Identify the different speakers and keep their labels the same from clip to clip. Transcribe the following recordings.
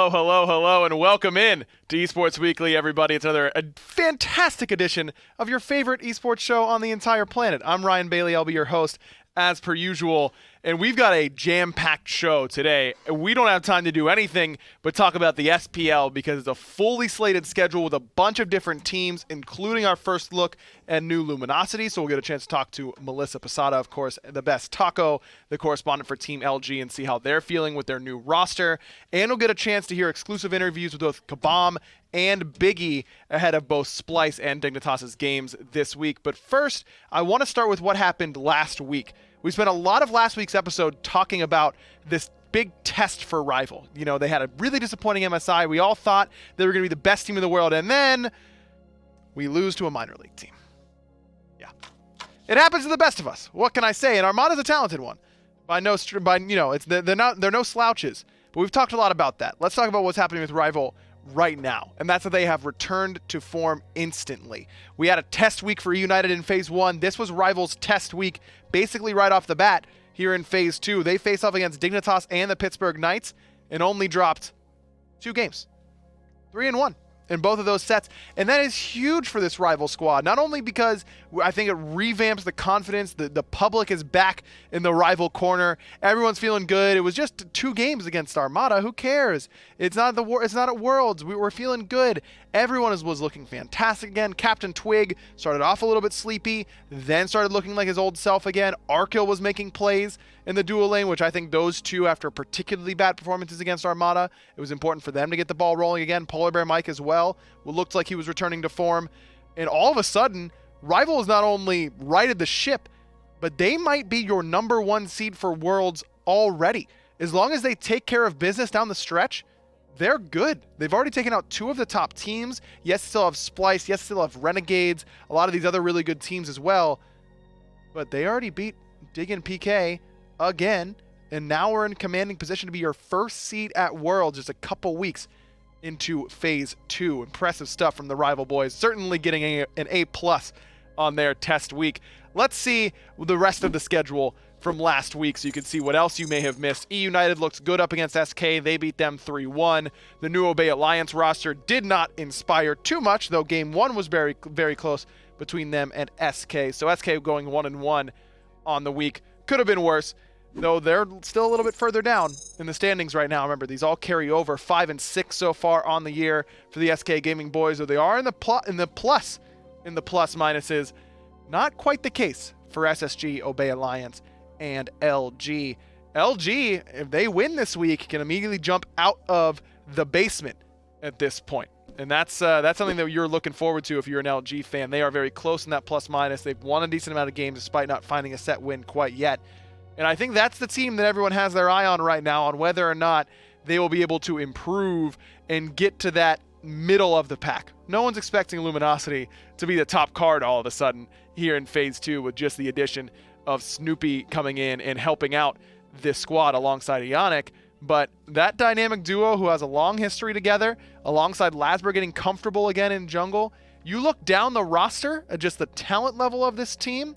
Speaker 1: Hello, and welcome in to Esports Weekly, everybody. It's another fantastic edition of your favorite esports show on the entire planet. I'm Ryan Bailey. I'll be your host as per usual, and we've got a jam-packed show today. We don't have time to do anything but talk about the SPL because it's a fully slated schedule with a bunch of different teams, including our first look at new Luminosity. So we'll get a chance to talk to Melissa Posada, of course, the best Taco, the correspondent for Team LG, and see how they're feeling with their new roster. And we'll get a chance to hear exclusive interviews with both Kabam and Biggie ahead of both Splice and Dignitas's games this week. But first, I want to start with what happened last week. We spent a lot of last week's episode talking about this big test for Rival. You know, they had a really disappointing MSI. We all thought they were going to be the best team in the world, and then we lose to a minor league team. Yeah. It happens to the best of us. What can I say? And Armada's a talented one. They're no slouches. But we've talked a lot about that. Let's talk about what's happening with Rival right now, and that's that they have returned to form instantly. We had a test week for United in Phase 1. This was Rival's test week, basically right off the bat here in Phase 2. They faced off against Dignitas and the Pittsburgh Knights and only dropped 2 games. 3-1 in both of those sets. And that is huge for this Rival squad, not only because I think it revamps the confidence, the public is back in the Rival corner, everyone's feeling good. It was just 2 games against Armada. Who cares? It's not at Worlds. We were feeling good. Everyone was looking fantastic again. Captain Twig started off a little bit sleepy, then started looking like his old self again. Arkil was making plays in the dual lane, which I think those two, after particularly bad performances against Armada, it was important for them to get the ball rolling again. Polar Bear Mike as well, who looked like he was returning to form. And all of a sudden, Rival has not only righted the ship, but they might be your number 1 seed for Worlds already. As long as they take care of business down the stretch, they're good. They've already taken out 2 of the top teams. Yes, still have Splice. Yes, still have Renegades. A lot of these other really good teams as well. But they already beat Dig and PK again. And now we're in commanding position to be your first seed at Worlds just a couple weeks into Phase 2. Impressive stuff from the Rival boys. Certainly getting an A+ on their test week. Let's see the rest of the schedule from last week so you can see what else you may have missed. United looks good up against SK. They beat them 3-1. The new Obey Alliance roster did not inspire too much, though Game 1 was very, very close between them and SK. So SK going 1-1 on the week. Could have been worse, though they're still a little bit further down in the standings right now. Remember, these all carry over. 5-6 so far on the year for the SK Gaming boys, though they are in the plus minuses. Not quite the case for SSG, Obey Alliance, and LG. LG, if they win this week, can immediately jump out of the basement at this point. And that's something that you're looking forward to if you're an LG fan. They are very close in that plus minus. They've won a decent amount of games despite not finding a set win quite yet. And I think that's the team that everyone has their eye on right now, on whether or not they will be able to improve and get to that middle of the pack. No one's expecting Luminosity to be the top card all of a sudden here in Phase 2 with just the addition of Snoopy coming in and helping out this squad alongside Ionic. But that dynamic duo who has a long history together, alongside Lasber getting comfortable again in jungle, you look down the roster at just the talent level of this team,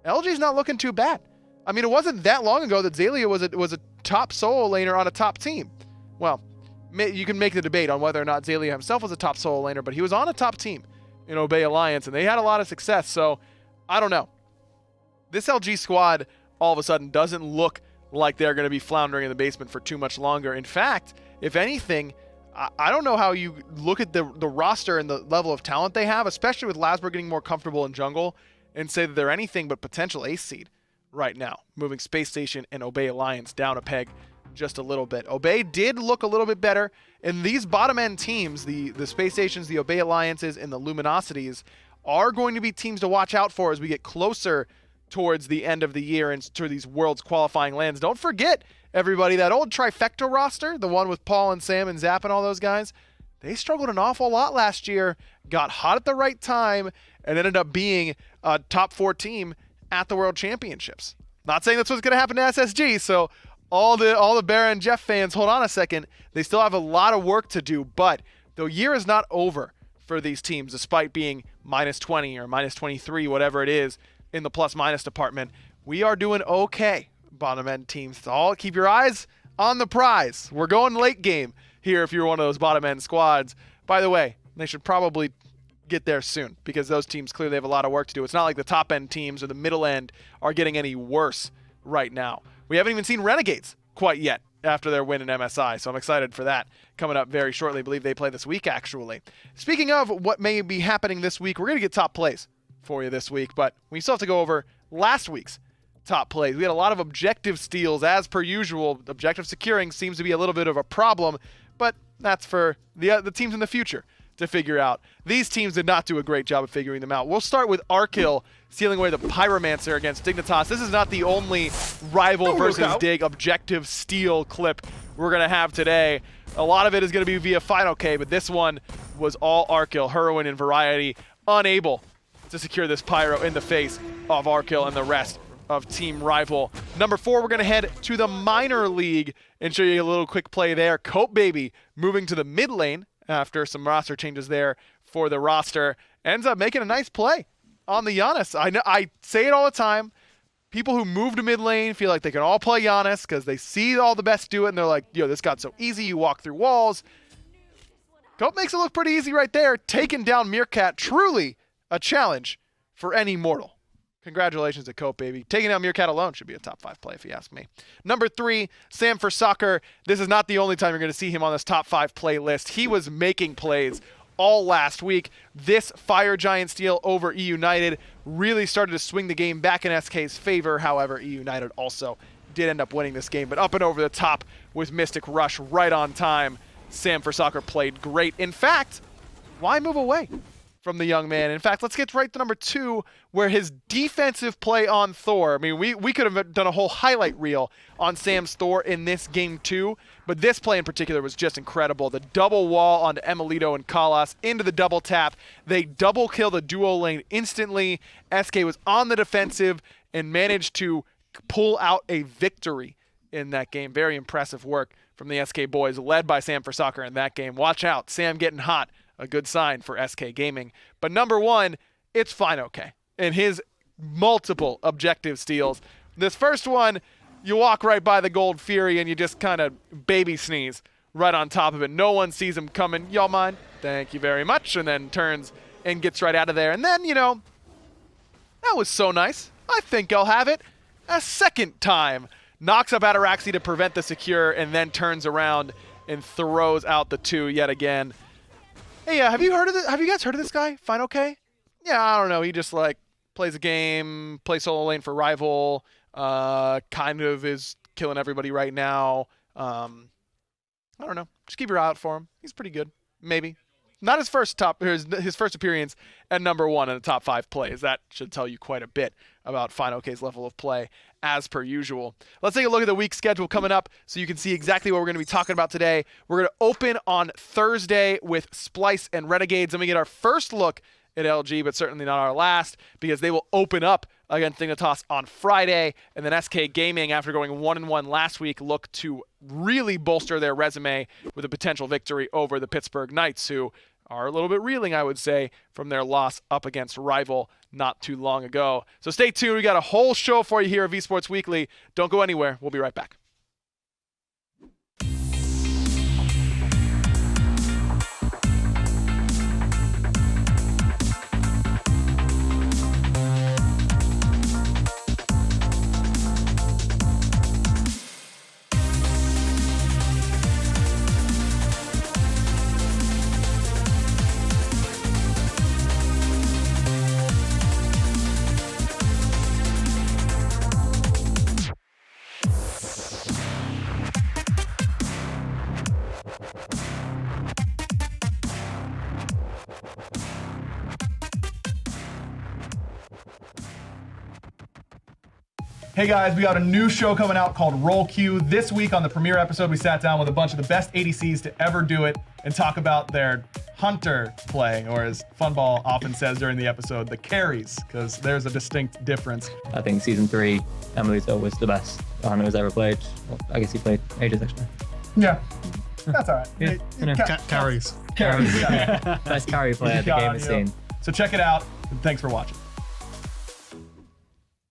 Speaker 1: LG's not looking too bad. I mean, it wasn't that long ago that Xaylia was a top solo laner on a top team. Well, you can make the debate on whether or not Xaylia himself was a top solo laner, but he was on a top team in Obey Alliance, and they had a lot of success. So, I don't know. This LG squad all of a sudden doesn't look like they're going to be floundering in the basement for too much longer. In fact, if anything, I don't know how you look at the roster and the level of talent they have, especially with Lasber getting more comfortable in jungle, and say that they're anything but potential ace seed right now, moving Space Station and Obey Alliance down a peg just a little bit. Obey did look a little bit better, and these bottom end teams, the Space Stations, the Obey Alliances, and the Luminosities, are going to be teams to watch out for as we get closer towards the end of the year and to these Worlds qualifying lands. Don't forget, everybody, that old trifecta roster, the one with Paul and Sam and Zap and all those guys, they struggled an awful lot last year, got hot at the right time, and ended up being a top 4 team at the World Championships. Not saying that's what's going to happen to SSG, so all the Barra and Jeff fans, hold on a second. They still have a lot of work to do, but the year is not over for these teams, despite being minus 20 or minus 23, whatever it is, in the plus-minus department. We are doing okay, bottom-end teams. So all keep your eyes on the prize. We're going late game here if you're one of those bottom-end squads. By the way, they should probably get there soon because those teams clearly have a lot of work to do. It's not like the top-end teams or the middle-end are getting any worse right now. We haven't even seen Renegades quite yet after their win in MSI, so I'm excited for that coming up very shortly. I believe they play this week, actually. Speaking of what may be happening this week, we're going to get top plays for you this week, but we still have to go over last week's top plays. We had a lot of objective steals, as per usual. Objective securing seems to be a little bit of a problem, but that's for the teams in the future to figure out. These teams did not do a great job of figuring them out. We'll start with Arkil sealing away the Pyromancer against Dignitas. This is not the only rival versus Dig objective steal clip we're going to have today. A lot of it is going to be via Final K, but this one was all Arkil, Heroine, and Variety unable to secure this Pyro in the face of Arkil and the rest of Team Rival. Number 4, we're going to head to the minor league and show you a little quick play there. Cope Baby moving to the mid lane after some roster changes there for the roster. Ends up making a nice play on the Giannis. I say it all the time. People who move to mid lane feel like they can all play Giannis because they see all the best do it, and they're like, yo, this got so easy. You walk through walls. Cope makes it look pretty easy right there. Taking down Meerkat, truly a challenge for any mortal. Congratulations to Cope, baby. Taking out Meerkat alone should be a top 5 play if you ask me. Number 3, Sam for Soccer. This is not the only time you're going to see him on this top 5 play list. He was making plays all last week. This Fire Giant steal over E United really started to swing the game back in SK's favor. However, E United also did end up winning this game, but up and over the top with Mystic Rush right on time. Sam for Soccer played great. In fact, why move away from the young man? In fact, let's get right to number 2, where his defensive play on Thor. I mean, we could have done a whole highlight reel on Sam's Thor in this game too, but this play in particular was just incredible. The double wall onto Emilito and Kalas into the double tap. They double kill the duo lane instantly. SK was on the defensive and managed to pull out a victory in that game. Very impressive work from the SK boys, led by Sam for Soccer in that game. Watch out, Sam getting hot. A good sign for SK Gaming. But number 1, it's fine okay. And his multiple objective steals. This first one, you walk right by the Gold Fury and you just kind of baby sneeze right on top of it. No one sees him coming. Y'all mind? Thank you very much. And then turns and gets right out of there. And then, you know, that was so nice. I think I'll have it a second time. Knocks up Ataraxi to prevent the secure and then turns around and throws out the 2 yet again. Hey, have you guys heard of this guy, Final K? Yeah, I don't know. He just like plays a game, plays solo lane for Rival, kind of is killing everybody right now. I don't know. Just keep your eye out for him. He's pretty good. Maybe. Not his first appearance at number 1 in the top 5 plays. That should tell you quite a bit about Final K's level of play, as per usual. Let's take a look at the week schedule coming up so you can see exactly what we're going to be talking about today. We're going to open on Thursday with Splice and Renegades, and we get our first look at LG, but certainly not our last, because they will open up against Dignitas on Friday, and then SK Gaming, after going 1-1 last week, look to really bolster their resume with a potential victory over the Pittsburgh Knights, who are a little bit reeling, I would say, from their loss up against Rival not too long ago. So stay tuned. We got a whole show for you here at Esports Weekly. Don't go anywhere. We'll be right back. Hey guys, we got a new show coming out called Roll Q. This week on the premiere episode, we sat down with a bunch of the best ADCs to ever do it and talk about their hunter play, or as Funball often says during the episode, the carries, because there's a distinct difference.
Speaker 2: I think Season 3, Emelito was the best hunter who's ever played. Well, I guess he played Aegis, actually.
Speaker 1: Yeah, that's all right.
Speaker 2: Yeah, you know.
Speaker 3: Carries.
Speaker 1: Yeah.
Speaker 2: Best carry player the game has seen.
Speaker 1: So check it out, and thanks for watching.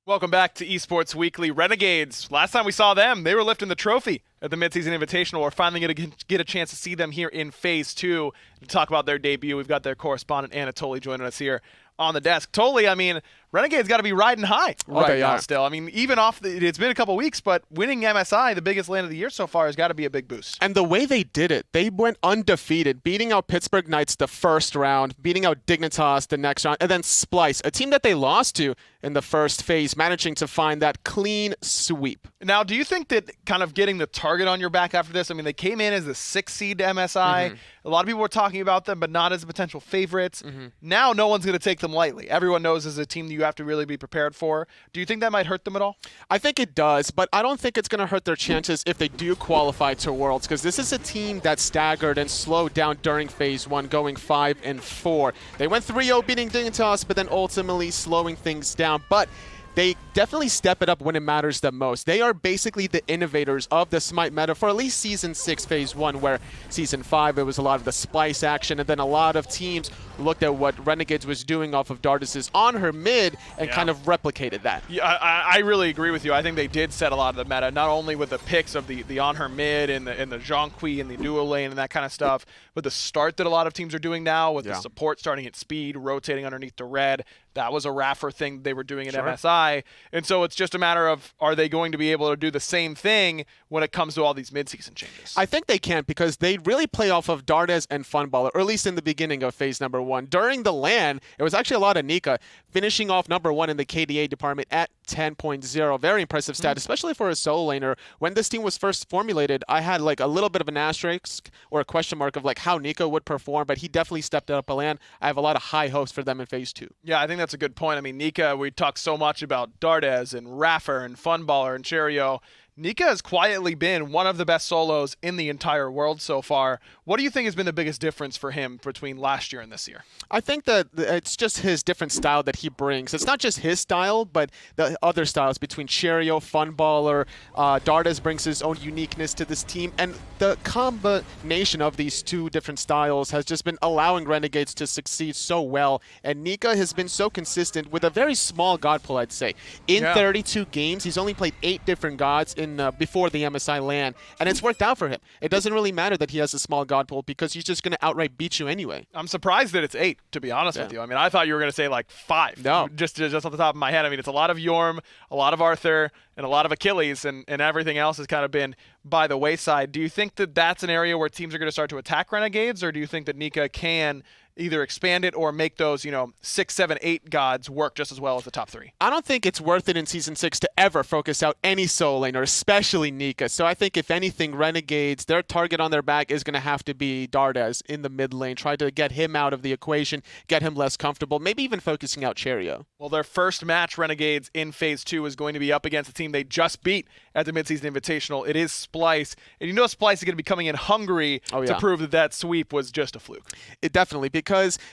Speaker 1: Welcome back to Esports Weekly. Renegades, last time we saw them, they were lifting the trophy at the Midseason Invitational. We're finally going to get a chance to see them here in Phase 2 to talk about their debut. We've got their correspondent, Anatoly, joining us here on the desk. Totally, I mean, Renegades got to be riding high right now still. I mean, even it's been a couple weeks, but winning MSI, the biggest land of the year so far, has got to be a big boost.
Speaker 3: And the way they did it, they went undefeated, beating out Pittsburgh Knights the first round, beating out Dignitas the next round, and then Splice, a team that they lost to in the first phase, managing to find that clean sweep.
Speaker 1: Now, do you think that kind of getting the target on your back after this, I mean, they came in as the 6th seed to MSI. A lot of people were talking about them, but not as potential favorites. Now, no one's going to take them lightly. Everyone knows this is a team that you have to really be prepared for. Do you think that might hurt them at all?
Speaker 3: I think it does, but I don't think it's going to hurt their chances if they do qualify to Worlds, because this is a team that staggered and slowed down during Phase 1, going 5-4. They went 3-0 beating Dignitas, but then ultimately slowing things down. But they definitely step it up when it matters the most. They are basically the innovators of the Smite meta for at least Season 6 Phase 1, where Season 5 it was a lot of the Splice action, and then a lot of teams looked at what Renegades was doing off of Dardis' on her mid and kind of replicated that.
Speaker 1: Yeah, I really agree with you. I think they did set a lot of the meta, not only with the picks of the on her mid and the Zhonghui and the dual lane and that kind of stuff, but the start that a lot of teams are doing now with the support starting at speed, rotating underneath the red. That was a Raffer thing they were doing at MSI. And so it's just a matter of, are they going to be able to do the same thing when it comes to all these mid-season changes?
Speaker 3: I think they can, because they really play off of Dardes and Funballer, or at least in the beginning of Phase number 1. During the LAN, it was actually a lot of Nika finishing off number 1 in the KDA department at 10.0. Very impressive stat, especially for a solo laner. When this team was first formulated, I had like a little bit of an asterisk or a question mark of like how Nika would perform, but he definitely stepped up a LAN. I have a lot of high hopes for them in Phase 2.
Speaker 1: Yeah, I think that's a good point. I mean, Nika, we talked so much about Dardes and Raffer and Funballer and Cherio. Nika has quietly been one of the best solos in the entire world so far. What do you think has been the biggest difference for him between last year and this year?
Speaker 3: I think that it's just his different style that he brings. It's not just his style, but the other styles between Cherio, Funballer, Dardes brings his own uniqueness to this team, and the combination of these two different styles has just been allowing Renegades to succeed so well, and Nika has been so consistent with a very small god pool, I'd say. In 32 games, he's only played 8 different gods before the MSI LAN, and it's worked out for him. It doesn't really matter that he has a small god pool, because he's just going to outright beat you anyway.
Speaker 1: I'm surprised that it's 8, to be honest with you. I mean, I thought you were going to say like 5.
Speaker 3: No.
Speaker 1: Just off the top of my head. I mean, it's a lot of Yorm, a lot of Arthur, and a lot of Achilles, and everything else has kind of been by the wayside. Do you think that that's an area where teams are going to start to attack Renegades, or do you think that Nika can either expand it or make those, 6, 7, 8 gods work just as well as the top 3?
Speaker 3: I don't think it's worth it in Season 6 to ever focus out any solo laner, especially Nika. So I think if anything, Renegades, their target on their back is going to have to be Dardes in the mid lane. Try to get him out of the equation, get him less comfortable, maybe even focusing out Cherio.
Speaker 1: Well, their first match, Renegades, in Phase 2 is going to be up against a team they just beat at the Midseason Invitational. It is Splice. And Splice is going to be coming in hungry to prove that sweep was just a fluke.
Speaker 3: It definitely,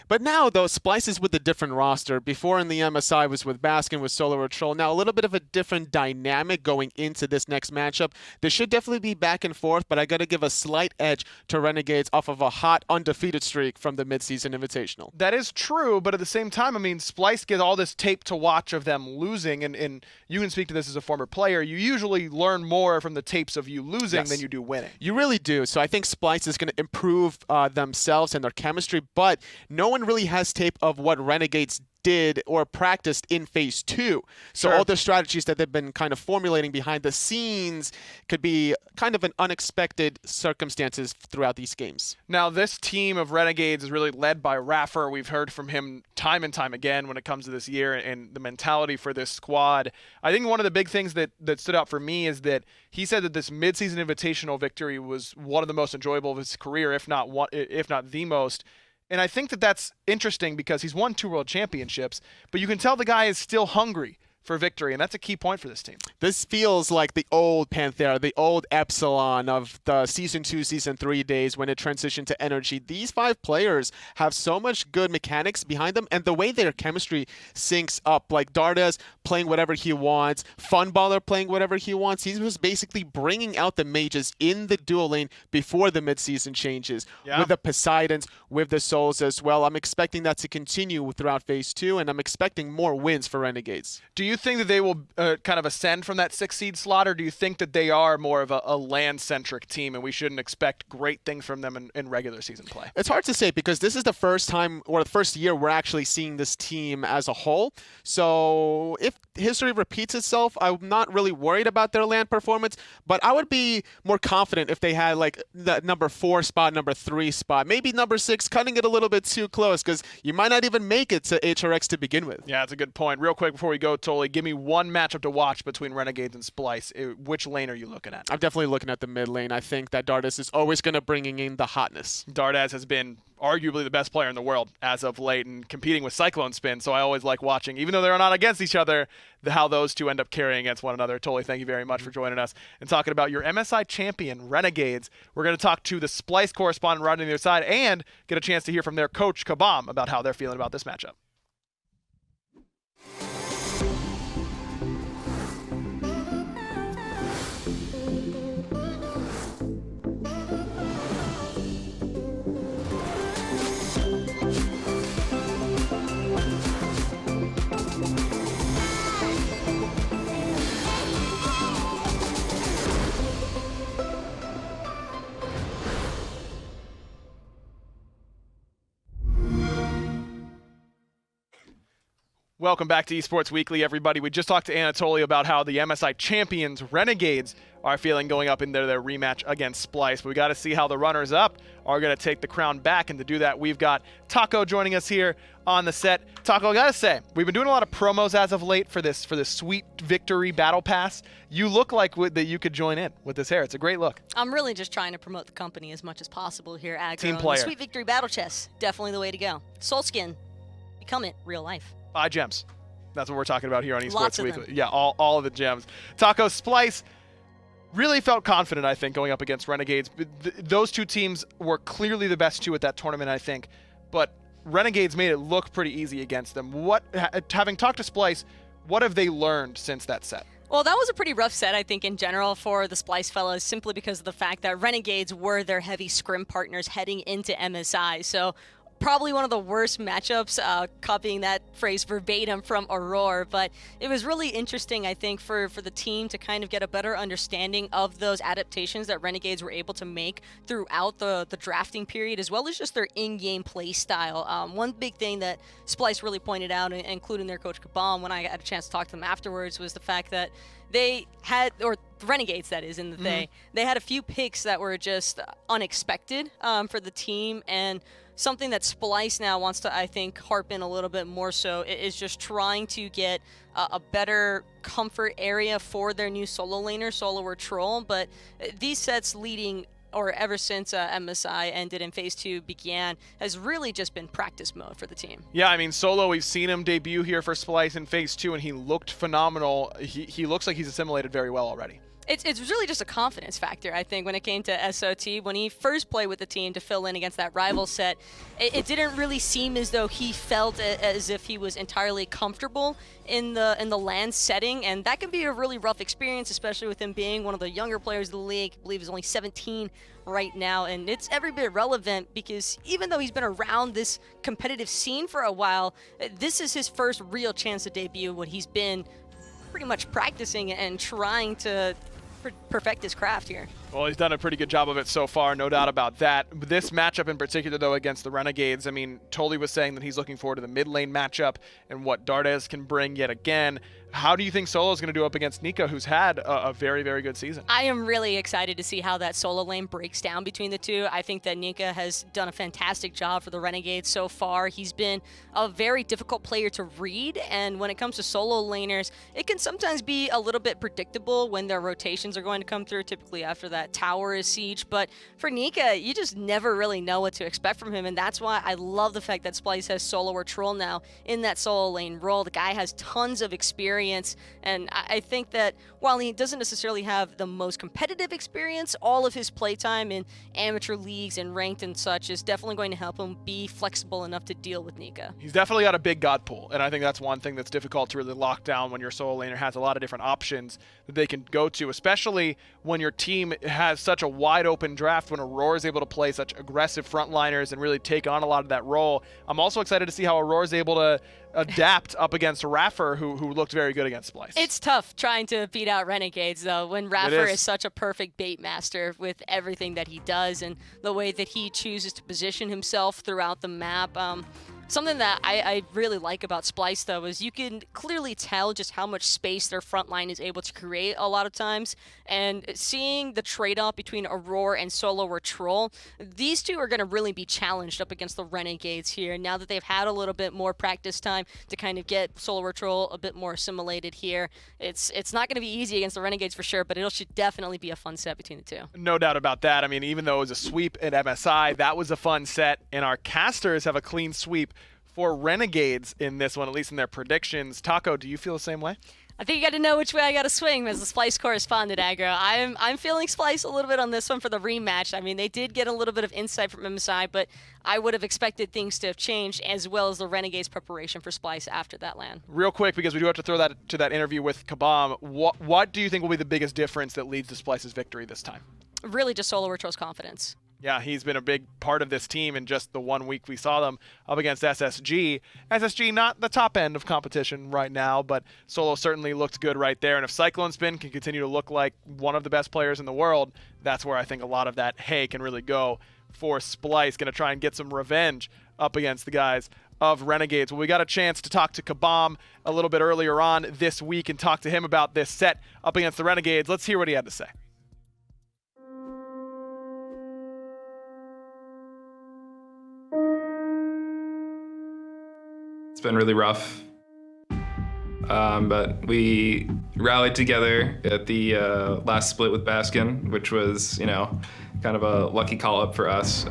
Speaker 3: but now, though, Splice is with a different roster. Before in the MSI was with Baskin, with Solo or Troll. Now, a little bit of a different dynamic going into this next matchup. There should definitely be back and forth, but I got to give a slight edge to Renegades off of a hot, undefeated streak from the Midseason Invitational.
Speaker 1: That is true, but at the same time, I mean, Splice gets all this tape to watch of them losing, and you can speak to this as a former player. You usually learn more from the tapes of you losing than you do winning.
Speaker 3: You really do. So I think Splice is going to improve themselves and their chemistry, but no one really has tape of what Renegades did or practiced in Phase 2. So all the strategies that they've been kind of formulating behind the scenes could be kind of an unexpected circumstances throughout these games.
Speaker 1: Now, this team of Renegades is really led by Raffer. We've heard from him time and time again when it comes to this year and the mentality for this squad. I think one of the big things that stood out for me is that he said that this mid-season invitational victory was one of the most enjoyable of his career, if not the most. And I think that that's interesting because he's won 2 world championships, but you can tell the guy is still hungry for victory, and that's a key point for this team.
Speaker 3: This feels like the old Panthera, the old Epsilon of the Season 2, Season 3 days when it transitioned to Energy. These 5 players have so much good mechanics behind them, and the way their chemistry syncs up, like Dardas playing whatever he wants, Funballer playing whatever he wants. He was basically bringing out the mages in the dual lane before the mid-season changes, with the Poseidons, with the Souls as well. I'm expecting that to continue throughout Phase 2, and I'm expecting more wins for Renegades.
Speaker 1: Do you think that they will kind of ascend from that 6 seed slot, or do you think that they are more of a land-centric team and we shouldn't expect great things from them in regular season play?
Speaker 3: It's hard to say because this is the first time or the first year we're actually seeing this team as a whole. So if history repeats itself, I'm not really worried about their land performance, but I would be more confident if they had like the number 4 spot, number 3 spot, maybe number 6, cutting it a little bit too close because you might not even make it to HRX to begin with.
Speaker 1: Yeah, that's a good point. Real quick before we go, Toli, give me one matchup to watch between Renegades and Splice. Which lane are you looking at?
Speaker 3: I'm definitely looking at the mid lane. I think that Dardas is always going to bring in the hotness.
Speaker 1: Dardas has been arguably the best player in the world as of late and competing with Cyclone Spin, so I always like watching, even though they're not against each other, how those two end up carrying against one another. Toli, thank you very much for joining us and talking about your MSI champion, Renegades. We're going to talk to the Splice correspondent right on the other side and get a chance to hear from their coach, Kabam, about how they're feeling about this matchup. Welcome back to Esports Weekly, everybody. We just talked to Anatoly about how the MSI champions, Renegades, are feeling going up into their rematch against Splice. But we got to see how the runners-up are going to take the crown back. And to do that, we've got Taco joining us here on the set. Taco, I got to say, we've been doing a lot of promos as of late for this sweet victory battle pass. You look like that you could join in with this hair. It's a great look.
Speaker 4: I'm really just trying to promote the company as much as possible here, Aggro.
Speaker 1: Team player.
Speaker 4: Sweet victory battle chess, definitely the way to go. Soul Skin, become it real life.
Speaker 1: 5 gems. That's what we're talking about here on
Speaker 4: Lots
Speaker 1: Esports
Speaker 4: of
Speaker 1: Weekly.
Speaker 4: them.
Speaker 1: Yeah, all of the gems. Taco, Splice really felt confident, I think, going up against Renegades. Those two teams were clearly the best two at that tournament, I think. But Renegades made it look pretty easy against them. Having talked to Splice, what have they learned since that set?
Speaker 4: Well, that was a pretty rough set, I think, in general for the Splice fellas, simply because of the fact that Renegades were their heavy scrim partners heading into MSI. So probably one of the worst matchups, copying that phrase verbatim from Aurora, but it was really interesting, I think, for the team to kind of get a better understanding of those adaptations that Renegades were able to make throughout the drafting period, as well as just their in-game play style. One big thing that Splice really pointed out, including their coach Kabam, when I had a chance to talk to them afterwards, was the fact that they had, or the Renegades that is, they had a few picks that were just unexpected for the team, and something that Splice now wants to, I think, harp in a little bit more so is just trying to get a better comfort area for their new solo laner, Solo or Troll. But these sets leading, or ever since MSI ended and Phase 2 began, has really just been practice mode for the team.
Speaker 1: Yeah, I mean, Solo, we've seen him debut here for Splice in Phase 2, and he looked phenomenal. He looks like he's assimilated very well already.
Speaker 4: It's really just a confidence factor, I think, when it came to SOT. When he first played with the team to fill in against that rival set, it didn't really seem as though he felt as if he was entirely comfortable in the LAN setting, and that can be a really rough experience, especially with him being one of the younger players of the league. I believe he's only 17 right now, and it's every bit relevant because even though he's been around this competitive scene for a while, this is his first real chance to debut when he's been pretty much practicing and trying to perfect his craft here.
Speaker 1: Well, he's done a pretty good job of it so far, no doubt about that. This matchup in particular, though, against the Renegades, I mean, Toli was saying that he's looking forward to the mid lane matchup and what Dardas can bring yet again. How do you think Solo's going to do up against Nika, who's had a very, very good season?
Speaker 4: I am really excited to see how that solo lane breaks down between the two. I think that Nika has done a fantastic job for the Renegades so far. He's been a very difficult player to read, and when it comes to solo laners, it can sometimes be a little bit predictable when their rotations are going to come through, typically after that that tower is siege. But for Nika, you just never really know what to expect from him, and that's why I love the fact that Splyce has solo or troll now in that solo lane role. The guy has tons of experience, and I think that while he doesn't necessarily have the most competitive experience, all of his playtime in amateur leagues and ranked and such is definitely going to help him be flexible enough to deal with Nika.
Speaker 1: He's definitely got a big god pool, and I think that's one thing that's difficult to really lock down when your solo laner has a lot of different options that they can go to, especially when your team has such a wide open draft, when Aurora is able to play such aggressive frontliners and really take on a lot of that role. I'm also excited to see how Aurora is able to adapt up against Raffer, who looked very good against Splyce.
Speaker 4: It's tough trying to beat out Renegades, though, when Raffer is such a perfect bait master with everything that he does and the way that he chooses to position himself throughout the map. Something that I really like about Splyce, though, is you can clearly tell just how much space their front line is able to create a lot of times. And seeing the trade-off between Aurora and Solo or Troll, these two are going to really be challenged up against the Renegades here. Now that they've had a little bit more practice time to kind of get Solo or Troll a bit more assimilated here, it's not going to be easy against the Renegades for sure, but it should definitely be a fun set between the two.
Speaker 1: No doubt about that. I mean, even though it was a sweep at MSI, that was a fun set, and our casters have a clean sweep for Renegades in this one, at least in their predictions. Taco, do you feel the same way?
Speaker 4: I think you got to know which way I got to swing as the Splyce correspondent, Aggro. I'm feeling Splyce a little bit on this one for the rematch. I mean, they did get a little bit of insight from MSI, but I would have expected things to have changed, as well as the Renegades' preparation for Splyce after that LAN.
Speaker 1: Real quick, because we do have to throw that to that interview with Kabam, what do you think will be the biggest difference that leads to Splyce's victory this time?
Speaker 4: Really just Solo or Troll's confidence.
Speaker 1: Yeah, he's been a big part of this team in just the 1 week we saw them up against SSG. SSG not the top end of competition right now, but Solo certainly looked good right there. And if Cyclone Spin can continue to look like one of the best players in the world, that's where I think a lot of that hay can really go for Splyce. Going to try and get some revenge up against the guys of Renegades. Well, we got a chance to talk to Kabam a little bit earlier on this week and talk to him about this set up against the Renegades. Let's hear what he had to say.
Speaker 5: It's been really rough, but we rallied together at the last split with Baskin, which was, kind of a lucky call-up for us.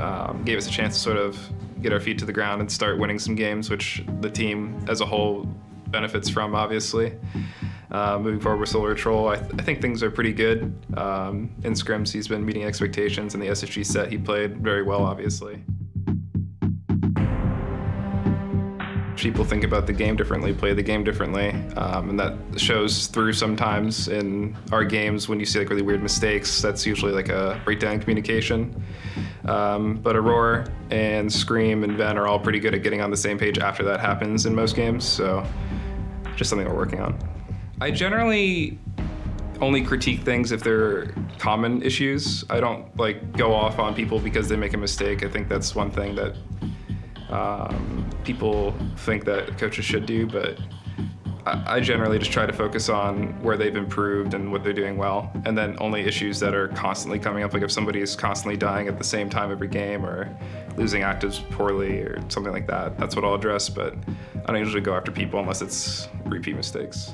Speaker 5: Gave us a chance to sort of get our feet to the ground and start winning some games, which the team as a whole benefits from, obviously. Moving forward with Solar Troll, I think things are pretty good. In scrims, he's been meeting expectations. In the SSG set, he played very well, obviously. People think about the game differently, play the game differently, and that shows through sometimes in our games when you see like really weird mistakes. That's usually like a breakdown in communication. But Aurora and Scream and Ven are all pretty good at getting on the same page after that happens in most games, so just something we're working on. I generally only critique things if they're common issues. I don't go off on people because they make a mistake. I think that's one thing that people think that coaches should do, but I generally just try to focus on where they've improved and what they're doing well, and then only issues that are constantly coming up, like if somebody is constantly dying at the same time every game or losing actives poorly or something like that, that's what I'll address, but I don't usually go after people unless it's repeat mistakes.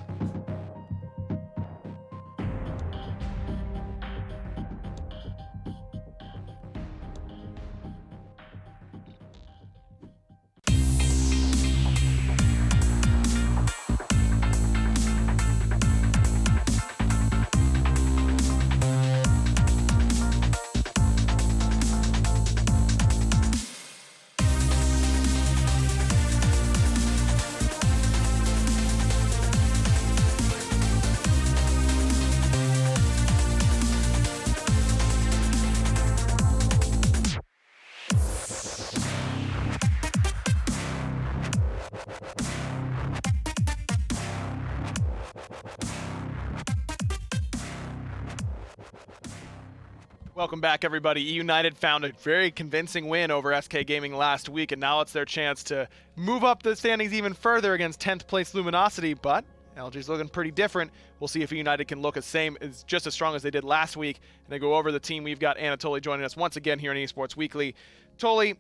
Speaker 1: Welcome back, everybody. E United found a very convincing win over SK Gaming last week, and now it's their chance to move up the standings even further against 10th place Luminosity, but LG's looking pretty different. We'll see if E United can look just as strong as they did last week. And to go over the team, we've got Anatoly joining us once again here on Esports Weekly. Toli,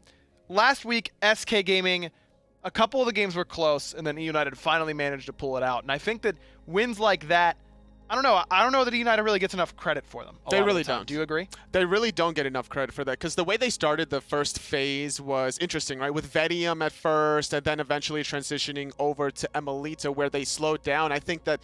Speaker 1: last week, SK Gaming, a couple of the games were close, and then E United finally managed to pull it out. And I think that wins like that I don't know. I don't know that United really gets enough credit for them.
Speaker 3: They really
Speaker 1: don't.
Speaker 3: don't.
Speaker 1: Do you agree?
Speaker 3: They really don't get enough credit for that because the way they started the first phase was interesting, right? With Vedium at first and then eventually transitioning over to Emilito where they slowed down. I think that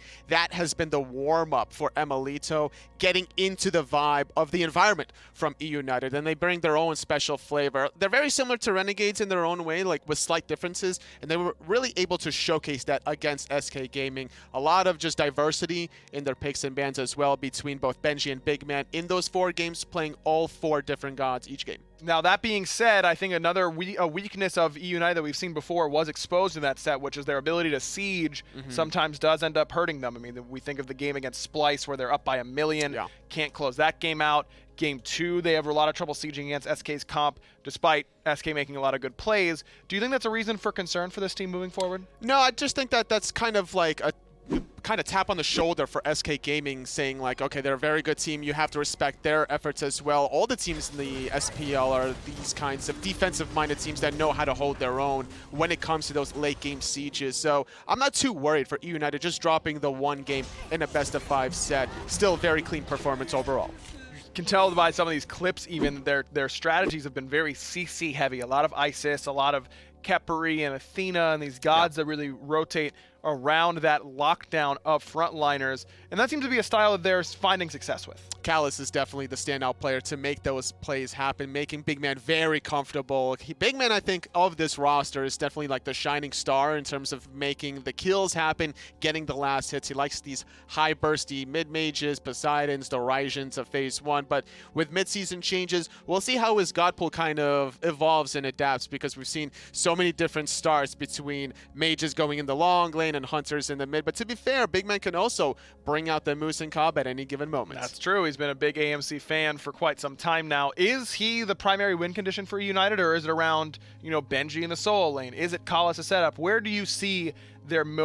Speaker 3: has been the warm-up for Emilito, getting into the vibe of the environment from E United, and they bring their own special flavor. They're very similar to Renegades in their own way, like with slight differences, and they were really able to showcase that against SK Gaming. A lot of just diversity in their picks and bans as well between both Benji and Big Man in those 4 games, playing all 4 different gods each game.
Speaker 1: Now, that being said, I think another weakness of E United that we've seen before was exposed in that set, which is their ability to siege sometimes does end up hurting them. I mean, we think of the game against Splice where they're up by 1 million, can't close that game out. Game 2, they have a lot of trouble sieging against SK's comp, despite SK making a lot of good plays. Do you think that's a reason for concern for this team moving forward?
Speaker 3: No, I just think that that's kind of like a tap on the shoulder for SK Gaming, saying like, okay, they're a very good team. You have to respect their efforts as well. All the teams in the SPL are these kinds of defensive-minded teams that know how to hold their own when it comes to those late-game sieges. So I'm not too worried for E United just dropping the 1 game in a best-of-5 set. Still very clean performance overall.
Speaker 1: Can tell by some of these clips even their strategies have been very CC heavy. A lot of Isis, a lot of Kepri and Athena and these gods that really rotate around that lockdown of frontliners, and that seems to be a style that they're finding success with.
Speaker 3: Callus is definitely the standout player to make those plays happen, making Big Man very comfortable. Big Man, I think, of this roster is definitely like the shining star in terms of making the kills happen, getting the last hits. He likes these high bursty mid-mages, Poseidons, the Rysians of Phase 1, but with mid-season changes, we'll see how his god pool kind of evolves and adapts, because we've seen so many different starts between mages going in the long lane and hunters in the mid. But to be fair, Big Man can also bring out the Moose and Cobb at any given moment.
Speaker 1: That's true. He's been a big AMC fan for quite some time now. Is he the primary win condition for United, or is it around, Benji in the solo lane? Is it Collis' setup? Where do you see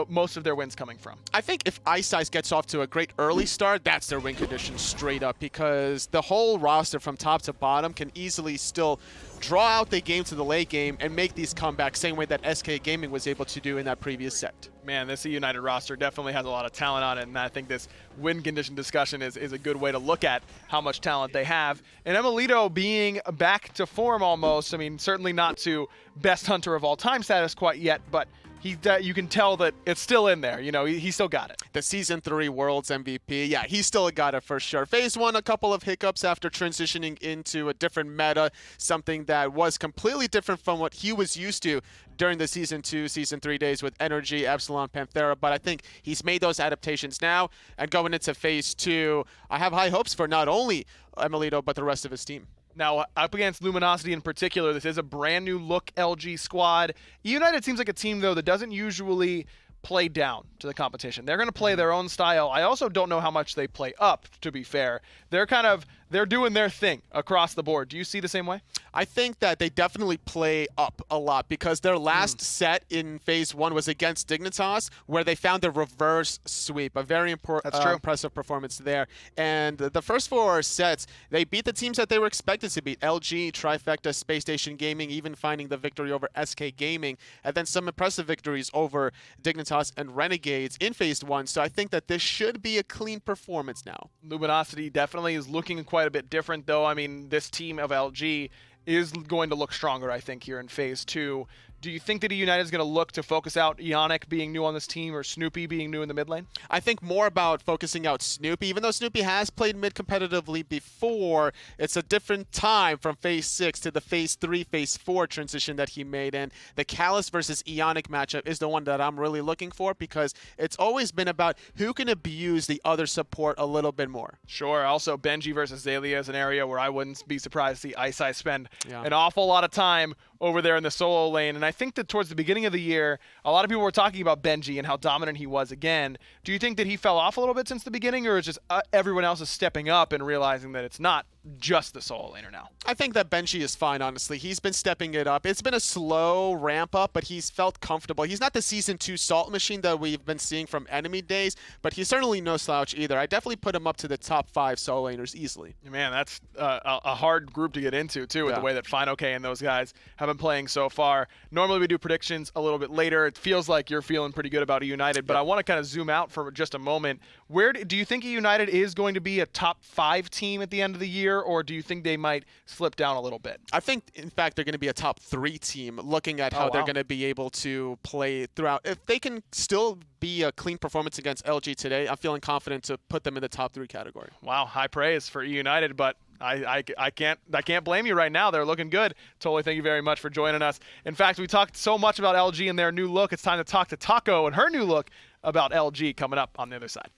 Speaker 1: most of their wins coming from?
Speaker 3: I think if Ice Ice gets off to a great early start, that's their win condition straight up, because the whole roster from top to bottom can easily still draw out the game to the late game and make these comebacks same way that SK Gaming was able to do in that previous set.
Speaker 1: Man, this United roster definitely has a lot of talent on it, and I think this win condition discussion is a good way to look at how much talent they have. And Emilito being back to form almost, I mean, certainly not to best hunter of all time status quite yet, but you can tell that it's still in there. He still got it.
Speaker 3: The Season 3 Worlds MVP, yeah, he still got it for sure. Phase 1, a couple of hiccups after transitioning into a different meta, something that was completely different from what he was used to during the Season 2, Season 3 days with Energy, Epsilon, Panthera, but I think he's made those adaptations now, and going into Phase 2, I have high hopes for not only Emilito, but the rest of his team.
Speaker 1: Now, up against Luminosity in particular, this is a brand new look LG squad. United seems like a team, though, that doesn't usually play down to the competition. They're going to play their own style. I also don't know how much they play up, to be fair. They're doing their thing across the board. Do you see the same way?
Speaker 3: I think that they definitely play up a lot, because their last set in Phase 1 was against Dignitas, where they found the reverse sweep. A very impressive performance there. And the first 4 sets, they beat the teams that they were expected to beat. LG, Trifecta, Space Station Gaming, even finding the victory over SK Gaming, and then some impressive victories over Dignitas and Renegades in Phase 1. So I think that this should be a clean performance now.
Speaker 1: Luminosity definitely is looking quite a bit different, though. I mean, this team of LG is going to look stronger, I think, here in Phase 2. Do you think that United is going to look to focus out Ionic being new on this team or Snoopy being new in the mid lane?
Speaker 3: I think more about focusing out Snoopy. Even though Snoopy has played mid competitively before, it's a different time from Phase 6 to the Phase 3, Phase 4 transition that he made. And the Callus versus Ionic matchup is the one that I'm really looking for, because it's always been about who can abuse the other support a little bit more.
Speaker 1: Sure. Also, Benji versus Zalia is an area where I wouldn't be surprised to see Ice Ice spend an awful lot of time over there in the solo lane. And I think that towards the beginning of the year, a lot of people were talking about Benji and how dominant he was again. Do you think that he fell off a little bit since the beginning, or is just everyone else is stepping up and realizing that it's not just the solo laner now?
Speaker 3: I think that Benji is fine, honestly. He's been stepping it up. It's been a slow ramp up, but he's felt comfortable. He's not the Season 2 salt machine that we've been seeing from enemy days, but he's certainly no slouch either. I definitely put him up to the top 5 solo laners easily.
Speaker 1: Man, that's a hard group to get into, too, with the way that Finoke and those guys have been playing so far. Normally we do predictions a little bit later. It feels like you're feeling pretty good about United, but I want to kind of zoom out for just a moment. Where do you think United is going to be a top 5 team at the end of the year, or do you think they might slip down a little bit?
Speaker 3: I think, in fact, they're going to be a top 3 team, looking at how they're
Speaker 1: wow.
Speaker 3: going to be able to play throughout. If they can still be a clean performance against LG today, I'm feeling confident to put them in the top 3 category.
Speaker 1: Wow, high praise for United, but I can't blame you right now. They're looking good. Totally, thank you very much for joining us. In fact, we talked so much about LG and their new look. It's time to talk to Taco and her new look about LG coming up on the other side.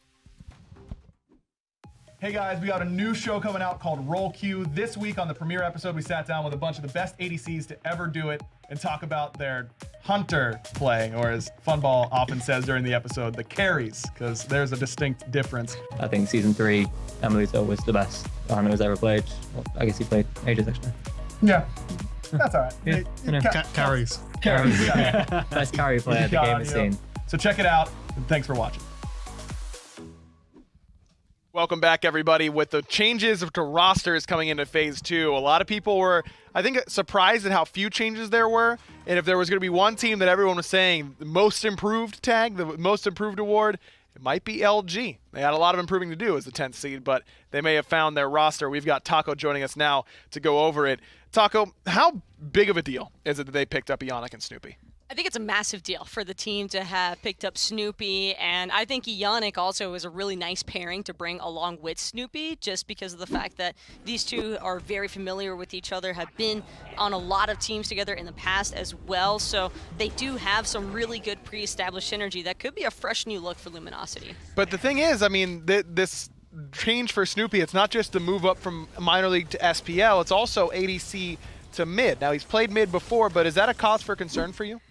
Speaker 6: Hey guys, we got a new show coming out called Roll Q. This week on the premiere episode, we sat down with a bunch of the best ADCs to ever do it and talk about their hunter play, or as Funball often says during the episode, the carries, because there's a distinct difference.
Speaker 2: I think Season 3, Emilito was the best hunter who's ever played. Well, I guess he played Aegis actually.
Speaker 6: Yeah, that's all right.
Speaker 2: Yeah, you know.
Speaker 6: Carries.
Speaker 2: Carries.
Speaker 6: Yeah.
Speaker 2: Best carry player the game has seen.
Speaker 6: So check it out, and thanks for watching.
Speaker 1: Welcome back, everybody. With the changes to rosters coming into Phase 2, a lot of people were, I think, surprised at how few changes there were. And if there was going to be one team that everyone was saying the most improved tag, the most improved award, it might be LG. They had a lot of improving to do as the 10th seed, but they may have found their roster. We've got Taco joining us now to go over it. Taco, how big of a deal is it that they picked up Ionic and Snoopy?
Speaker 4: I think it's a massive deal for the team to have picked up Snoopy, and I think Ionic also is a really nice pairing to bring along with Snoopy, just because of the fact that these two are very familiar with each other, have been on a lot of teams together in the past as well, so they do have some really good pre-established synergy that could be a fresh new look for Luminosity.
Speaker 1: But the thing is, I mean, this change for Snoopy, it's not just the move up from minor league to SPL, it's also ADC to mid. Now, he's played mid before, but is that a cause for concern for you?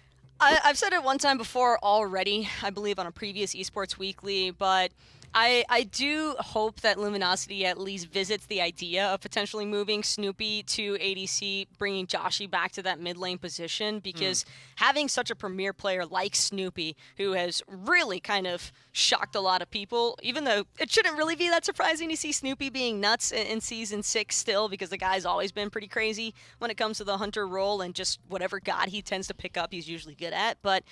Speaker 4: I've said it one time before already, I believe on a previous Esports Weekly, but I do hope that Luminosity at least visits the idea of potentially moving Snoopy to ADC, bringing Joshi back to that mid lane position, because having such a premier player like Snoopy, who has really kind of shocked a lot of people, even though it shouldn't really be that surprising to see Snoopy being nuts in Season 6 still, because the guy's always been pretty crazy when it comes to the hunter role, and just whatever god he tends to pick up, he's usually good at. But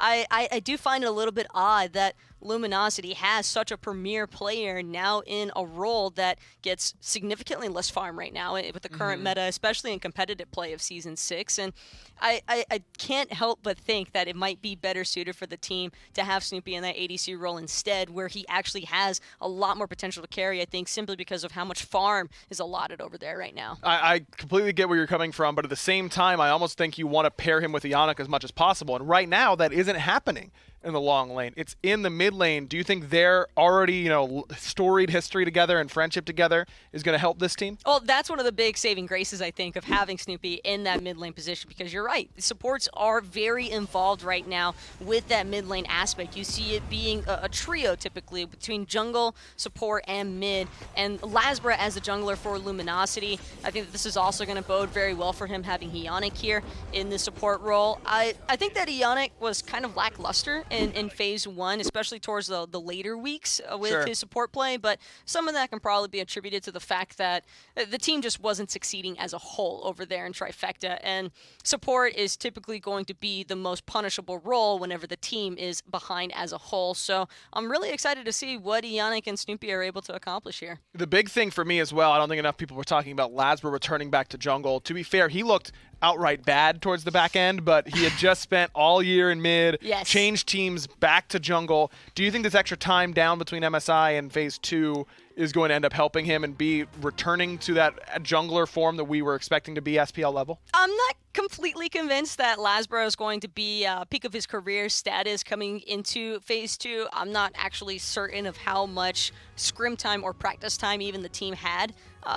Speaker 4: I do find it a little bit odd that Luminosity has such a premier player now in a role that gets significantly less farm right now with the current meta, especially in competitive play of Season 6. And I can't help but think that it might be better suited for the team to have Snoopy in that ADC role instead, where he actually has a lot more potential to carry, I think, simply because of how much farm is allotted over there right now.
Speaker 1: I completely get where you're coming from, but at the same time, I almost think you want to pair him with Ionic as much as possible. And right now, that isn't happening in the long lane. It's in the mid lane. Do you think their already, storied history together and friendship together is going to help this team?
Speaker 4: Well, that's one of the big saving graces, I think, of having Snoopy in that mid lane position, because you're right. The supports are very involved right now with that mid lane aspect. You see it being a trio typically between jungle, support, and mid. And Lasbra as a jungler for Luminosity, I think that this is also going to bode very well for him having Ionic here in the support role. I think that Ionic was kind of lackluster in Phase 1, especially towards the later weeks with his support play, but some of that can probably be attributed to the fact that the team just wasn't succeeding as a whole over there in Trifecta, and support is typically going to be the most punishable role whenever the team is behind as a whole. So I'm really excited to see what Ionic and Snoopy are able to accomplish here.
Speaker 1: The big thing for me as well, I don't think enough people were talking about Lasbra returning back to jungle. To be fair, he looked outright bad towards the back end, but he had just spent all year in mid, changed teams back to jungle. Do you think this extra time down between MSI and Phase 2 is going to end up helping him and be returning to that jungler form that we were expecting to be SPL level?
Speaker 4: I'm not completely convinced that Lasbra is going to be peak of his career status coming into Phase 2. I'm not actually certain of how much scrim time or practice time even the team had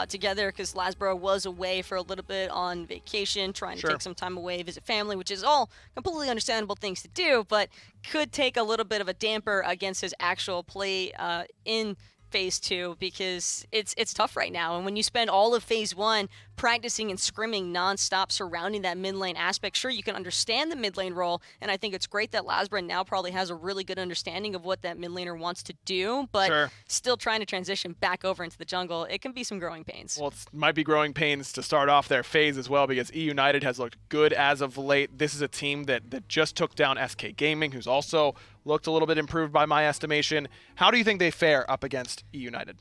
Speaker 4: together, because Lasbra was away for a little bit on vacation, trying to take some time away, visit family, which is all completely understandable things to do, but could take a little bit of a damper against his actual play in Phase 2 because it's tough right now. And when you spend all of Phase 1 practicing and scrimming nonstop surrounding that mid lane aspect, sure, you can understand the mid lane role, and I think it's great that Lasbren now probably has a really good understanding of what that mid laner wants to do, but still trying to transition back over into the jungle, it can be some growing pains.
Speaker 1: Well, it might be growing pains to start off their phase as well, because E United has looked good as of late. This is a team that just took down SK Gaming, who's also looked a little bit improved by my estimation. How do you think they fare up against E United?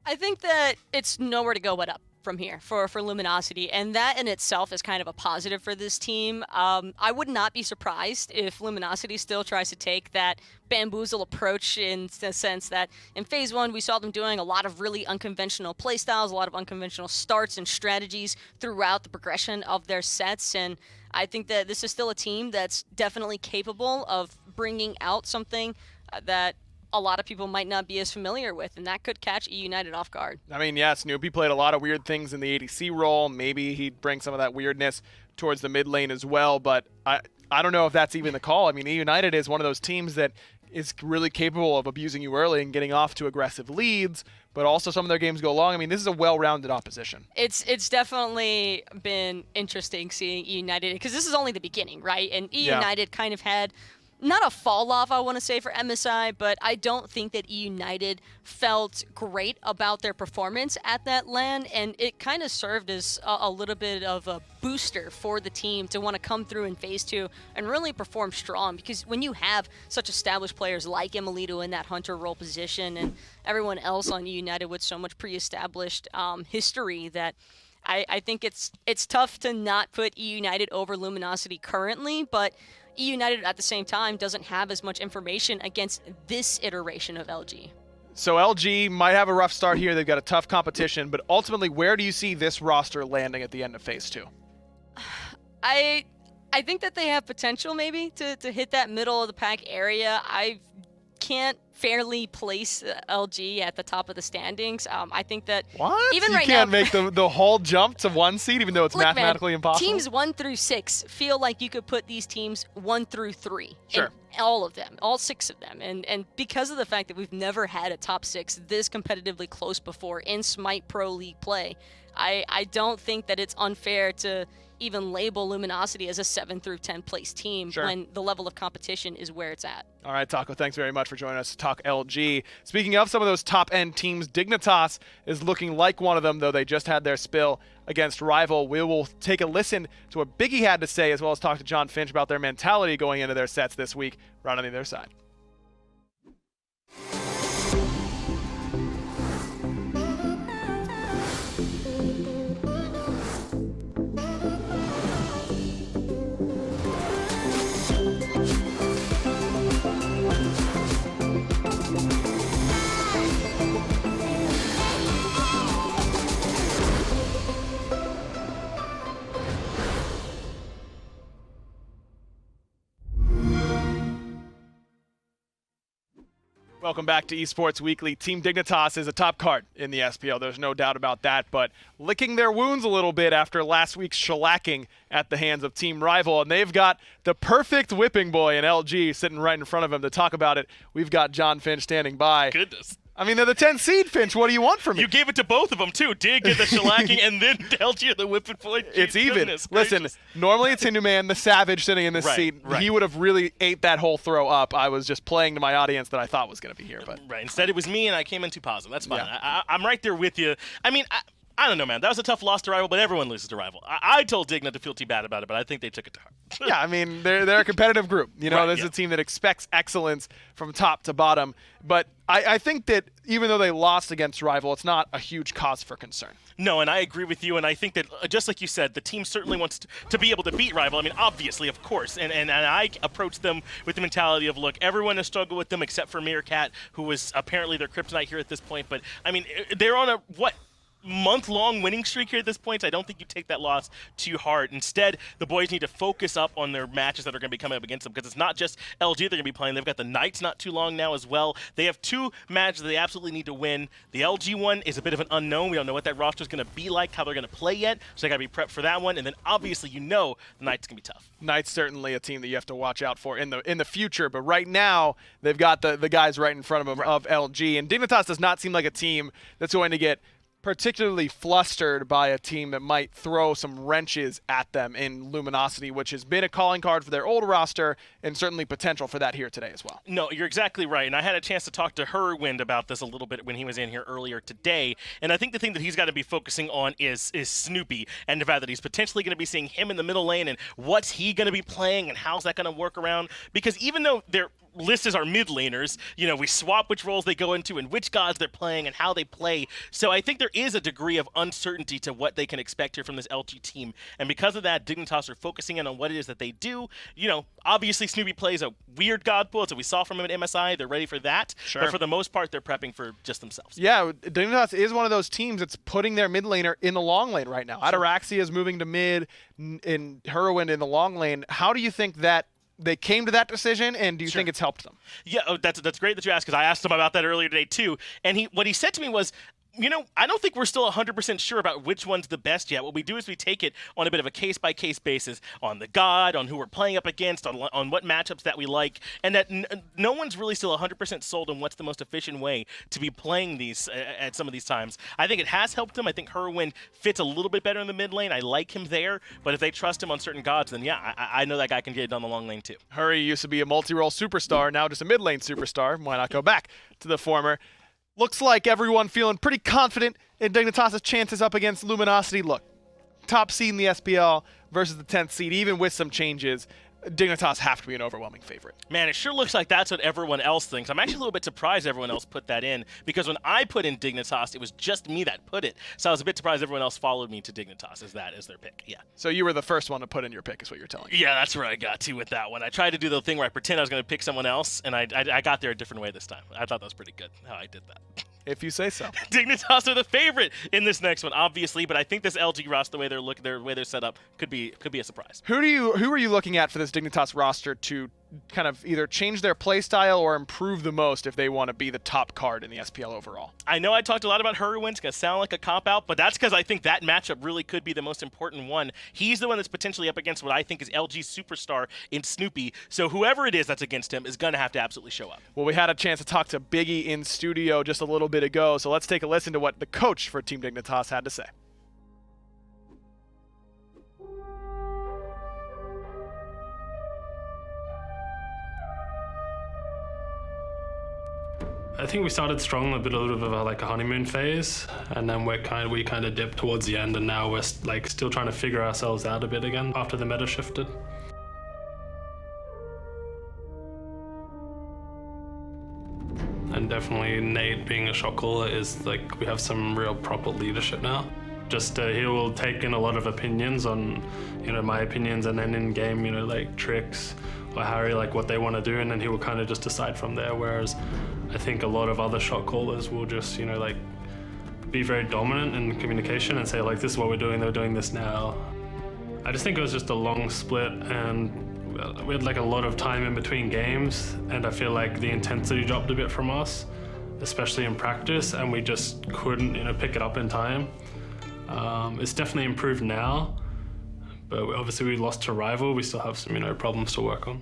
Speaker 4: I think that it's nowhere to go but up from here for Luminosity, and that in itself is kind of a positive for this team. I would not be surprised if Luminosity still tries to take that bamboozle approach, in the sense that in Phase 1 we saw them doing a lot of really unconventional playstyles, a lot of unconventional starts and strategies throughout the progression of their sets, and I think that this is still a team that's definitely capable of bringing out something that a lot of people might not be as familiar with, and that could catch E United off guard.
Speaker 1: I mean, yeah, Snoopy played a lot of weird things in the ADC role. Maybe he'd bring some of that weirdness towards the mid lane as well, but I don't know if that's even the call. I mean, E United is one of those teams that is really capable of abusing you early and getting off to aggressive leads, but also some of their games go long. I mean, this is a well-rounded opposition.
Speaker 4: It's definitely been interesting seeing E United, because this is only the beginning, right? And E United kind of had not a fall off, I want to say, for MSI, but I don't think that E United felt great about their performance at that LAN, and it kind of served as a little bit of a booster for the team to want to come through in Phase 2 and really perform strong, because when you have such established players like Emilito in that Hunter role position and everyone else on E United with so much pre-established history, that I think it's tough to not put E United over Luminosity currently, but E United at the same time doesn't have as much information against this iteration of LG.
Speaker 1: So LG might have a rough start here. They've got a tough competition, but ultimately, where do you see this roster landing at the end of Phase 2?
Speaker 4: I think that they have potential maybe to hit that middle of the pack area. I can't fairly place LG at the top of the standings. I think that even
Speaker 1: you
Speaker 4: right
Speaker 1: can't
Speaker 4: now,
Speaker 1: make the whole jump to 1 seed, even though it's mathematically impossible.
Speaker 4: Teams 1 through 6 feel like you could put these teams 1 through 3.
Speaker 1: Sure.
Speaker 4: All of them, all 6 of them. And because of the fact that we've never had a top 6 this competitively close before in SMITEPro League play, I don't think that it's unfair to even label Luminosity as a 7 through 10 place team when the level of competition is where it's at.
Speaker 1: All right, Taco, thanks very much for joining us to talk LG. Speaking of some of those top-end teams, Dignitas is looking like one of them, though they just had their spill against Rival. We will take a listen to what Biggie had to say, as well as talk to John Finch about their mentality going into their sets this week, right on the other side. Welcome back to Esports Weekly. Team Dignitas is a top card in the SPL. There's no doubt about that, but licking their wounds a little bit after last week's shellacking at the hands of Team Rival, and they've got the perfect whipping boy in LG sitting right in front of them to talk about it. We've got John Finch standing by.
Speaker 7: Goodness.
Speaker 1: I mean, they're the 10 seed, Finch. What do you want from me?
Speaker 7: You gave it to both of them, too. Dig get the shellacking, and then LG the whipping boy.
Speaker 1: It's even. Listen, normally it's Hinduman, the savage, sitting in this seat.
Speaker 7: Right.
Speaker 1: He would have really ate that whole throw up. I was just playing to my audience that I thought was going to be here. But
Speaker 7: Right. Instead, it was me, and I came in too positive. That's fine. Yeah. I'm right there with you. I mean, I don't know, man. That was a tough loss to Rival, but everyone loses to Rival. I told Dig not to feel too bad about it, but I think they took it to heart.
Speaker 1: Yeah, I mean, they're a competitive group. You know, this is a team that expects excellence from top to bottom. But I think that even though they lost against Rival, it's not a huge cause for concern.
Speaker 7: No, and I agree with you, and I think that, just like you said, the team certainly wants to be able to beat Rival. I mean, obviously, of course, and I approach them with the mentality of, look, everyone has struggled with them except for Meerkat, who was apparently their kryptonite here at this point. But, I mean, they're on a, month-long winning streak here at this point, so I don't think you take that loss too hard. Instead, the boys need to focus up on their matches that are going to be coming up against them, because it's not just LG they're going to be playing. They've got the Knights not too long now as well. They have 2 matches that they absolutely need to win. The LG one is a bit of an unknown. We don't know what that roster is going to be like, how they're going to play yet, so they got to be prepped for that one. And then obviously the Knights can be tough.
Speaker 1: Knights certainly a team that you have to watch out for in the future, but right now they've got the guys right in front of them of LG, and Dignitas does not seem like a team that's going to get particularly flustered by a team that might throw some wrenches at them in Luminosity, which has been a calling card for their old roster and certainly potential for that here today as well.
Speaker 7: No, you're exactly right. And I had a chance to talk to Herwind about this a little bit when he was in here earlier today. And I think the thing that he's got to be focusing on is Snoopy, and the fact that he's potentially going to be seeing him in the middle lane, and what's he going to be playing and how's that going to work around. Because even though they're listed as mid laners, we swap which roles they go into and which gods they're playing and how they play. So I think there is a degree of uncertainty to what they can expect here from this LG team. And because of that, Dignitas are focusing in on what it is that they do. Obviously Snoopy plays a weird god pool, so we saw from him at MSI. They're ready for that.
Speaker 1: Sure.
Speaker 7: But for the most part, they're prepping for just themselves.
Speaker 1: Yeah, Dignitas is one of those teams that's putting their mid laner in the long lane right now.
Speaker 7: Sure.
Speaker 1: Ataraxia is moving to mid, and Herwind in the long lane. How do you think that they came to that decision, and do you think it's helped them?
Speaker 7: Yeah, that's great that you asked, because I asked him about that earlier today too. And what he said to me was, I don't think we're still 100% sure about which one's the best yet. What we do is we take it on a bit of a case-by-case basis, on the god, on who we're playing up against, on what matchups that we like, and that no one's really still 100% sold on what's the most efficient way to be playing these at some of these times. I think it has helped them. I think Herwind fits a little bit better in the mid lane. I like him there, but if they trust him on certain gods, then yeah, I know that guy can get it done the long lane too.
Speaker 1: Hurry used to be a multi-role superstar, now just a mid lane superstar. Why not go back to the former? Looks like everyone feeling pretty confident in Dignitas' chances up against Luminosity. Look, top seed in the SPL versus the 10th seed, even with some changes, Dignitas have to be an overwhelming favorite.
Speaker 7: Man, it sure looks like that's what everyone else thinks. I'm actually a little bit surprised everyone else put that in, because when I put in Dignitas, it was just me that put it. So I was a bit surprised everyone else followed me to Dignitas as their pick. Yeah.
Speaker 1: So you were the first one to put in your pick, is what you're telling me.
Speaker 7: Yeah, that's where I got to with that one. I tried to do the thing where I pretend I was going to pick someone else, and I got there a different way this time. I thought that was pretty good how I did that.
Speaker 1: If you say so.
Speaker 7: Dignitas are the favorite in this next one, obviously, but I think this LG roster, the way they're set up, could be a surprise.
Speaker 1: Who are you looking at for this Dignitas roster to kind of either change their play style or improve the most if they want to be the top card in the SPL overall?
Speaker 7: I know I talked a lot about Herwind. It's going to sound like a cop-out, but that's because I think that matchup really could be the most important one. He's the one that's potentially up against what I think is LG's superstar in Snoopy, so whoever it is that's against him is going to have to absolutely show up.
Speaker 1: Well, we had a chance to talk to Biggie in studio just a little bit ago, so let's take a listen to what the coach for Team Dignitas had to say.
Speaker 8: I think we started strong, a little bit of a honeymoon phase, and then we kind of dipped towards the end, and now we're still trying to figure ourselves out a bit again after the meta shifted. And definitely Nate being a shot caller is we have some real proper leadership now. Just he will take in a lot of opinions on, my opinions, and then in game, tricks or Harry, what they want to do, and then he will kind of just decide from there. Whereas I think a lot of other shot callers will just, be very dominant in communication and say, this is what we're doing, they're doing this now. I just think it was just a long split, and we had a lot of time in between games, and I feel like the intensity dropped a bit from us, especially in practice, and we just couldn't, pick it up in time. It's definitely improved now, but obviously we lost to Rival. We still have some, problems to work on.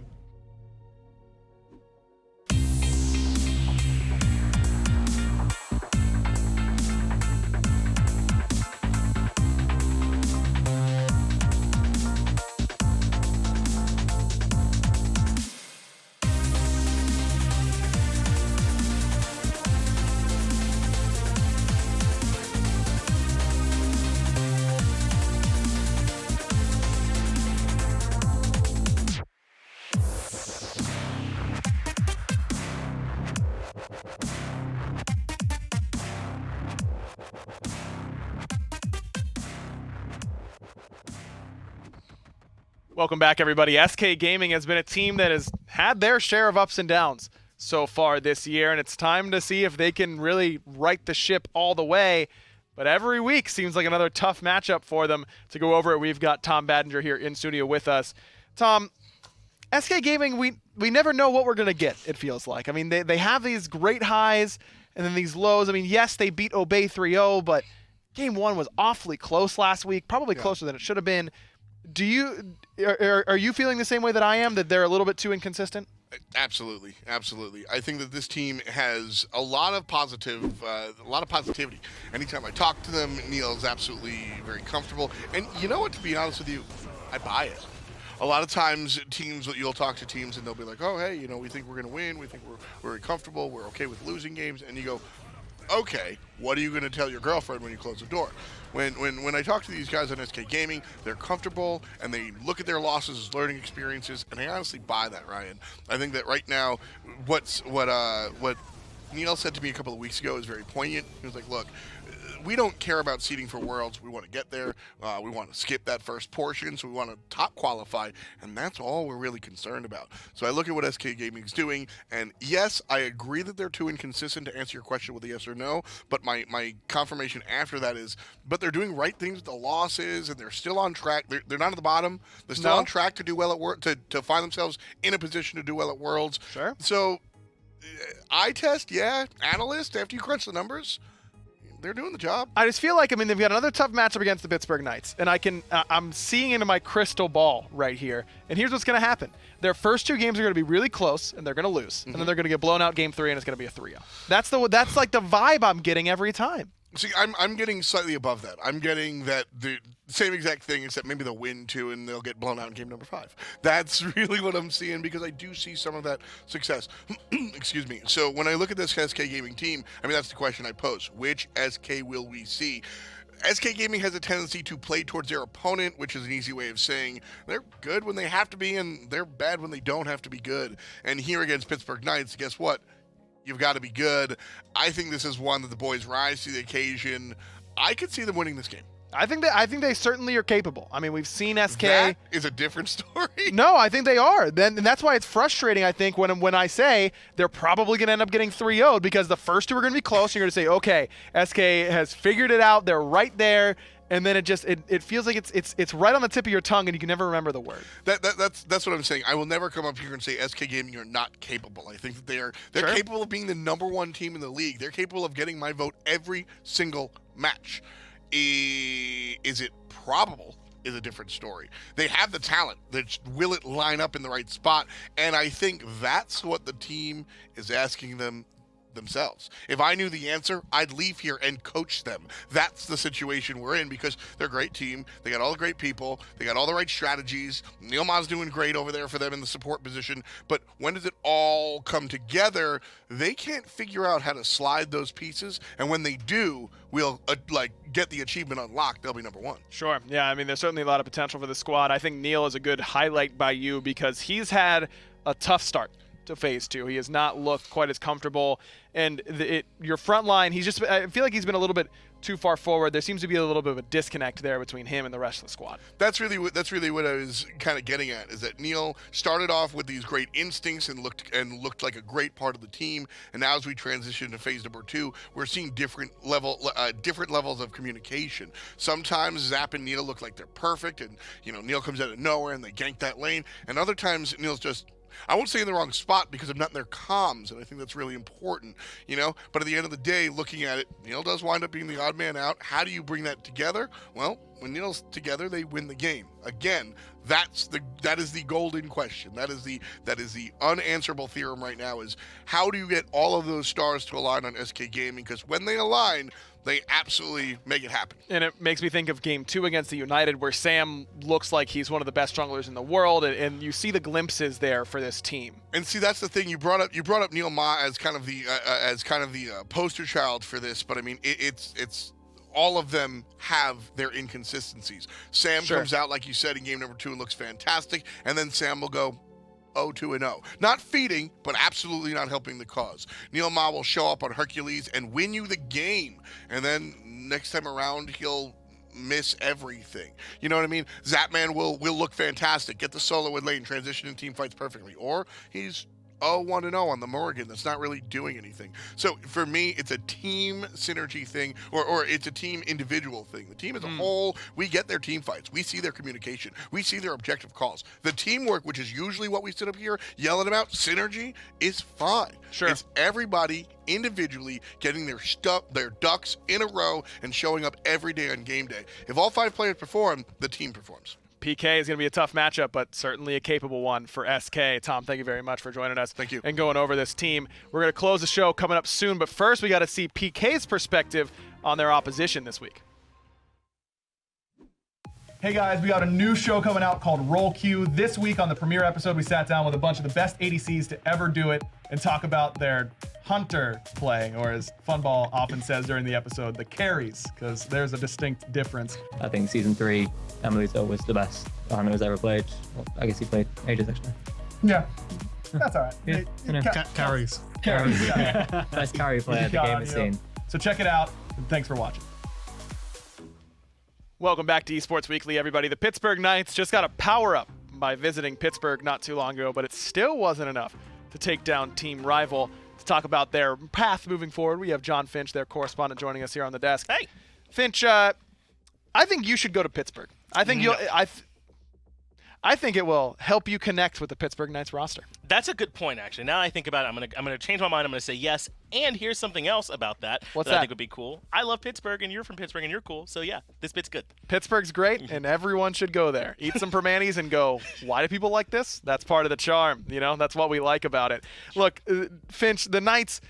Speaker 1: Welcome back, everybody. SK Gaming has been a team that has had their share of ups and downs so far this year, and it's time to see if they can really right the ship all the way. But every week seems like another tough matchup for them. To go over it, we've got Tom Baddinger here in studio with us. Tom, SK Gaming, we never know what we're going to get, it feels like. I mean, they have these great highs and then these lows. I mean, yes, they beat Obey 3-0, but Game 1 was awfully close last week, probably closer than it should have been. Are you feeling the same way that I am, that they're a little bit too inconsistent?
Speaker 9: Absolutely. I think that this team has a lot of positivity. Anytime I talk to them, Neil is absolutely very comfortable. And you know what? To be honest with you, I buy it. A lot of times, you'll talk to teams and they'll be like, "Oh, hey, we think we're going to win. We think we're very comfortable. We're okay with losing games." And you go, "Okay, what are you going to tell your girlfriend when you close the door?" When I talk to these guys on SK Gaming, they're comfortable and they look at their losses as learning experiences, and I honestly buy that, Ryan. I think that right now, what Neil said to me a couple of weeks ago is very poignant. He was like, "Look, we don't care about seeding for Worlds. We want to get there. We want to skip that first portion, so we want to top qualify, and that's all we're really concerned about." So I look at what SK Gaming is doing, and yes, I agree that they're too inconsistent to answer your question with a yes or no, but my confirmation after that is, but they're doing right things with the losses, and they're still on track. They're not at the bottom. They're still on track to do well at to find themselves in a position to do well at Worlds.
Speaker 1: Sure.
Speaker 9: So eye test, yeah. Analyst, after you crunch the numbers, they're doing the job.
Speaker 1: I just feel like, they've got another tough matchup against the Pittsburgh Knights, and I'm seeing into my crystal ball right here, and here's what's going to happen. Their first 2 games are going to be really close, and they're going to lose, and then they're going to get blown out Game 3, and it's going to be a 3-0. That's like the vibe I'm getting every time.
Speaker 9: See, I'm getting slightly above that. I'm getting that the same exact thing, except maybe they'll win 2 and they'll get blown out in game number 5. That's really what I'm seeing, because I do see some of that success. Excuse me. So when I look at this SK Gaming team, that's the question I pose. Which SK will we see? SK Gaming has a tendency to play towards their opponent, which is an easy way of saying they're good when they have to be and they're bad when they don't have to be good. And here against Pittsburgh Knights, guess what? You've got to be good. I think this is one that the boys rise to the occasion. I could see them winning this game.
Speaker 1: I think they certainly are capable. We've seen SK.
Speaker 9: That is a different story.
Speaker 1: No, I think they are. And that's why it's frustrating, I think, when I say they're probably going to end up getting 3-0'd, because the first 2 are going to be close. You're going to say, okay, SK has figured it out. They're right there. And then it feels like it's right on the tip of your tongue, and you can never remember the word.
Speaker 9: That's what I'm saying. I will never come up here and say SK Gaming are not capable. I think that they're
Speaker 1: Sure.
Speaker 9: capable of being the number 1 team in the league. They're capable of getting my vote every single match. Is it probable? Is a different story. They have the talent. Will it line up in the right spot? And I think that's what the team is asking themselves. If I knew the answer, I'd leave here and coach them. That's the situation we're in, because they're a great team. They got all the great people. They got all the right strategies. Neil Ma's doing great over there for them in the support position. But when does it all come together? They can't figure out how to slide those pieces. And when they do, we'll get the achievement unlocked. They'll be number 1.
Speaker 1: Sure. Yeah, there's certainly a lot of potential for the squad. I think Neil is a good highlight by you, because he's had a tough start to phase 2. He has not looked quite as comfortable, and your front line, I feel like he's been a little bit too far forward. There seems to be a little bit of a disconnect there between him and the rest of the squad.
Speaker 9: That's really what I was kind of getting at, is that Neil started off with these great instincts and looked like a great part of the team, and now as we transition to phase number 2, we're seeing different levels of communication. Sometimes Zap and Neil look like they're perfect, and Neil comes out of nowhere and they gank that lane, and other times Neil's just, I won't say in the wrong spot, because I'm not in their comms, and I think that's really important, But at the end of the day, looking at it, Neil does wind up being the odd man out. How do you bring that together? Well, when Neil's together, they win the game. Again, that is the golden question. That is the unanswerable theorem right now, is how do you get all of those stars to align on SK Gaming? Because when they align, they absolutely make it happen.
Speaker 1: And it makes me think of Game 2 against the United, where Sam looks like he's one of the best junglers in the world, and you see the glimpses there for this team.
Speaker 9: And see, that's the thing. You brought up Neil Ma as kind of the poster child for this, but it's all of them have their inconsistencies. Sam comes out, like you said, in game number 2 and looks fantastic, and then Sam will go 0-2-0. Not feeding, but absolutely not helping the cause. Neil Ma will show up on Hercules and win you the game, and then next time around he'll miss everything. You know what I mean? Zapman will look fantastic, get the solo in lane, transition in team fights perfectly, or he's 1-0 on the Morgan that's not really doing anything. So for me, it's a team synergy thing, or it's a team individual thing. The team as a whole, we get their team fights. We see their communication. We see their objective calls. The teamwork, which is usually what we sit up here yelling about, synergy, is fine.
Speaker 1: Sure.
Speaker 9: It's everybody individually getting their ducks in a row and showing up every day on game day. If all 5 players perform, the team performs.
Speaker 1: PK is going to be a tough matchup, but certainly a capable one for SK. Tom, thank you very much for joining us.
Speaker 9: Thank you.
Speaker 1: And going over this team. We're going to close the show coming up soon, but first we got to see PK's perspective on their opposition this week.
Speaker 6: Hey guys, we got a new show coming out called Roll Q. This week on the premiere episode, we sat down with a bunch of the best ADCs to ever do it and talk about their hunter play, or as Funball often says during the episode, the carries, because there's a distinct difference.
Speaker 2: I think Season 3, Emilito was the best Arno has ever played. Well, I guess he played Aegis, actually.
Speaker 6: Yeah, that's all right.
Speaker 2: Yeah, you know.
Speaker 6: Carries.
Speaker 2: Yeah. Best carry player the game has seen.
Speaker 6: So check it out, and thanks for watching.
Speaker 1: Welcome back to Esports Weekly, everybody. The Pittsburgh Knights just got a power-up by visiting Pittsburgh not too long ago, but it still wasn't enough to take down Team Rival. To talk about their path moving forward, we have John Finch, their correspondent, joining us here on the desk.
Speaker 7: Hey.
Speaker 1: Finch, I think you should go to Pittsburgh. I think I think it will help you connect with the Pittsburgh Knights roster.
Speaker 7: That's a good point, actually. Now I think about it, I'm gonna change my mind. I'm gonna say yes. And here's something else about that
Speaker 1: What's
Speaker 7: that
Speaker 1: that?
Speaker 7: I think would be cool. I love Pittsburgh, and you're from Pittsburgh, and you're cool. So yeah, this bit's good.
Speaker 1: Pittsburgh's great, and everyone should go there. Eat some permanis and go, why do people like this? That's part of the charm. You know, that's what we like about it. Look, Finch, the Knights,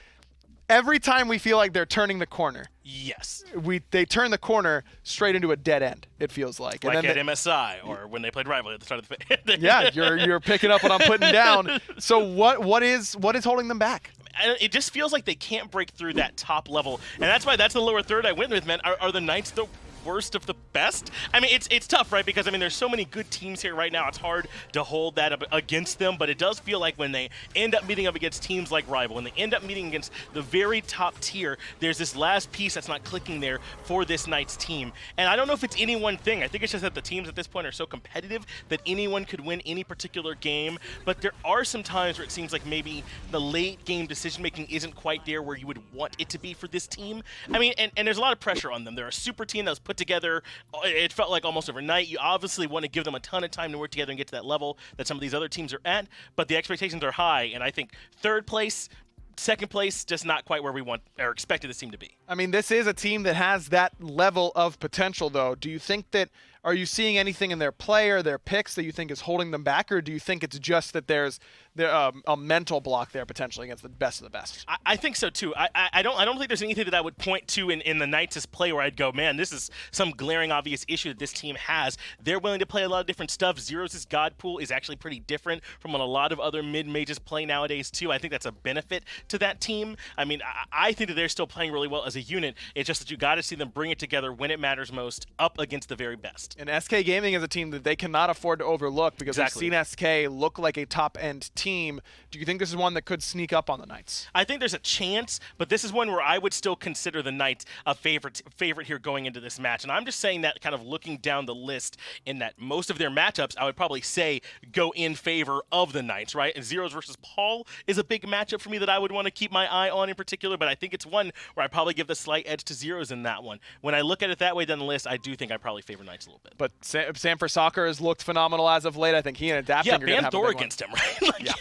Speaker 1: every time we feel like they're turning the corner,
Speaker 7: Yes.
Speaker 1: they turn the corner straight into a dead end, it feels like.
Speaker 7: Like
Speaker 1: and
Speaker 7: at
Speaker 1: then
Speaker 7: MSI, or when they played Rival at the start of the
Speaker 1: yeah, you're picking up what I'm putting down. So what is holding them back?
Speaker 7: It just feels like they can't break through that top level, and that's the lower third I went with, man. Are the Knights the worst of the best? I mean, it's tough, right? Because I mean, there's so many good teams here right now. It's hard to hold that up against them, but it does feel like when they end up meeting up against teams like Rival, when they end up meeting against the very top tier, there's this last piece that's not clicking there for this Knights team. And I don't know if it's any one thing. I think it's just that the teams at this point are so competitive that anyone could win any particular game, but there are some times where it seems like maybe the late game decision making isn't quite there where you would want it to be for this team. I mean, and there's a lot of pressure on them. They're a super team that was put together. It felt like almost overnight. You obviously want to give them a ton of time to work together and get to that level that some of these other teams are at, but the expectations are high, and I think third place, second place, just not quite where we want or expected this team to be.
Speaker 1: I mean, this is a team that has that level of potential, though. Do you think that, are you seeing anything in their play or their picks that you think is holding them back, or do you think it's just that there's a mental block there potentially against the best of the best?
Speaker 7: I think so too. I don't think there's anything that I would point to in the Knights' play where I'd go, man, this is some glaring obvious issue that this team has. They're willing to play a lot of different stuff. Zeros' God pool is actually pretty different from what a lot of other mid-majors play nowadays too. I think that's a benefit to that team. I mean, I think that they're still playing really well as a unit. It's just that you got to see them bring it together when it matters most, up against the very best.
Speaker 1: And SK Gaming is a team that they cannot afford to overlook, because
Speaker 7: Exactly.
Speaker 1: we've seen SK look like a top-end team. Do you think this is one that could sneak up on the Knights?
Speaker 7: I think there's a chance, but this is one where I would still consider the Knights a favorite here going into this match. And I'm just saying that kind of looking down the list, in that most of their matchups, I would probably say go in favor of the Knights, right? And Zeros versus Paul is a big matchup for me that I would want to keep my eye on in particular, but I think it's one where I probably give the slight edge to Zeros in that one. When I look at it that way down the list, I do think I probably favor Knights a little bit.
Speaker 1: But Sam for Soccer has looked phenomenal as of late. I think he and Adapting are going to
Speaker 7: ban
Speaker 1: have
Speaker 7: Thor
Speaker 1: a big one.
Speaker 7: against him, right? Like,
Speaker 1: Yeah.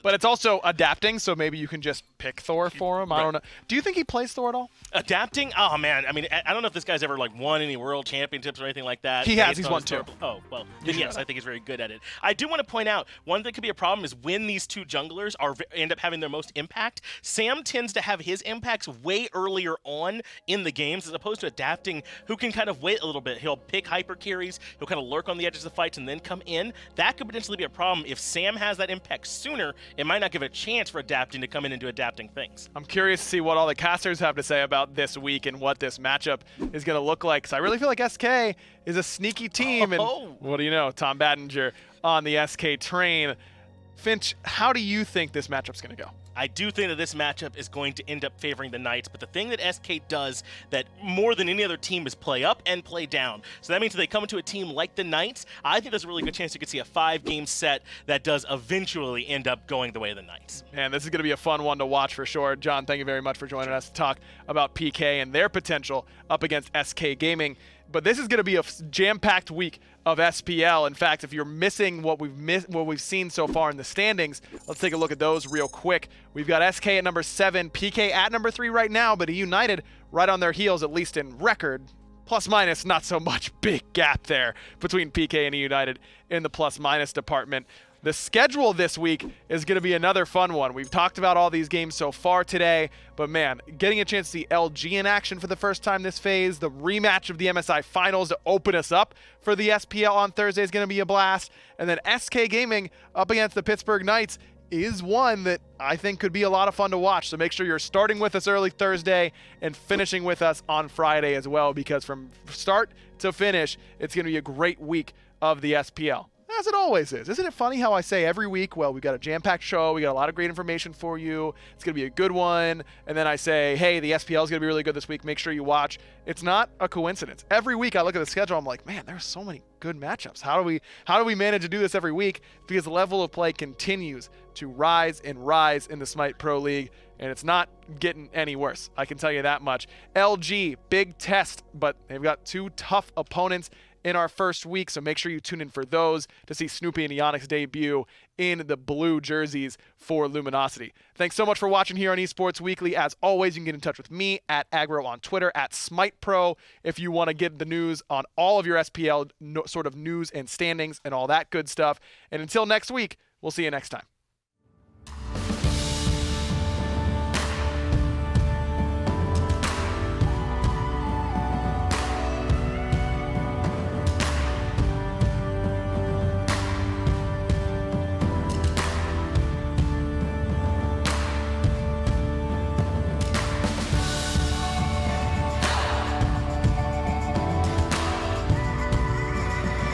Speaker 1: But it's also Adapting, so maybe you can just pick Thor for him. I
Speaker 7: Right.
Speaker 1: don't know. Do you think he plays Thor at all?
Speaker 7: Adapting? Oh, man. I mean, I don't know if this guy's ever, like, won any world championships or anything like that.
Speaker 1: He has.
Speaker 7: based
Speaker 1: He's
Speaker 7: on
Speaker 1: won
Speaker 7: his
Speaker 1: two.
Speaker 7: terrible- Oh, well, then yes, I think he's very good at it. I do want to point out, one that could be a problem is when these two junglers end up having their most impact, Sam tends to have his impacts way earlier on in the games, as opposed to Adapting, who can kind of wait a little bit. He'll pick hyper carries, he'll kind of lurk on the edges of the fights and then come in. That could potentially be a problem. If Sam has that impact sooner, it might not give it a chance for Adapting to come in and do Adapting things.
Speaker 1: I'm curious to see what all the casters have to say about this week and what this matchup is going to look like, because I really feel like SK is a sneaky team. And
Speaker 7: Oh.
Speaker 1: what do you know? Tom Battinger on the SK train. Finch, how do you think this matchup's going to go?
Speaker 7: I do think that this matchup is going to end up favoring the Knights, but the thing that SK does that more than any other team is play up and play down. So that means if they come into a team like the Knights, I think there's a really good chance you could see a 5-game set that does eventually end up going the way of the Knights.
Speaker 1: And this is going to be a fun one to watch for sure. John, thank you very much for joining us to talk about PK and their potential up against SK Gaming. But this is going to be a jam-packed week of SPL. In fact, if you're missing what we've seen so far in the standings, let's take a look at those real quick. We've got SK at number 7, PK at number 3 right now, but United right on their heels, at least in record. Plus minus, not so much. Big gap there between PK and United in the plus minus department. The schedule this week is going to be another fun one. We've talked about all these games so far today, but man, getting a chance to see LG in action for the first time this phase, the rematch of the MSI Finals to open us up for the SPL on Thursday is going to be a blast, and then SK Gaming up against the Pittsburgh Knights is one that I think could be a lot of fun to watch. So make sure you're starting with us early Thursday and finishing with us on Friday as well, because from start to finish, it's going to be a great week of the SPL. As it always is. Isn't it funny how I say every week, well, we've got a jam-packed show, we got a lot of great information for you, it's going to be a good one, and then I say, hey, the SPL is going to be really good this week, make sure you watch. It's not a coincidence. Every week I look at the schedule, I'm like, man, there's so many good matchups. How do we manage to do this every week? Because the level of play continues to rise and rise in the Smite Pro League, and it's not getting any worse. I can tell you that much. LG, big test, but they've got 2 tough opponents in our first week, so make sure you tune in for those to see Snoopy and Ionic's debut in the blue jerseys for Luminosity. Thanks so much for watching here on Esports Weekly. As always, you can get in touch with me at Agro on Twitter, at SmitePro, if you want to get the news on all of your SPL sort of news and standings and all that good stuff. And until next week, we'll see you next time.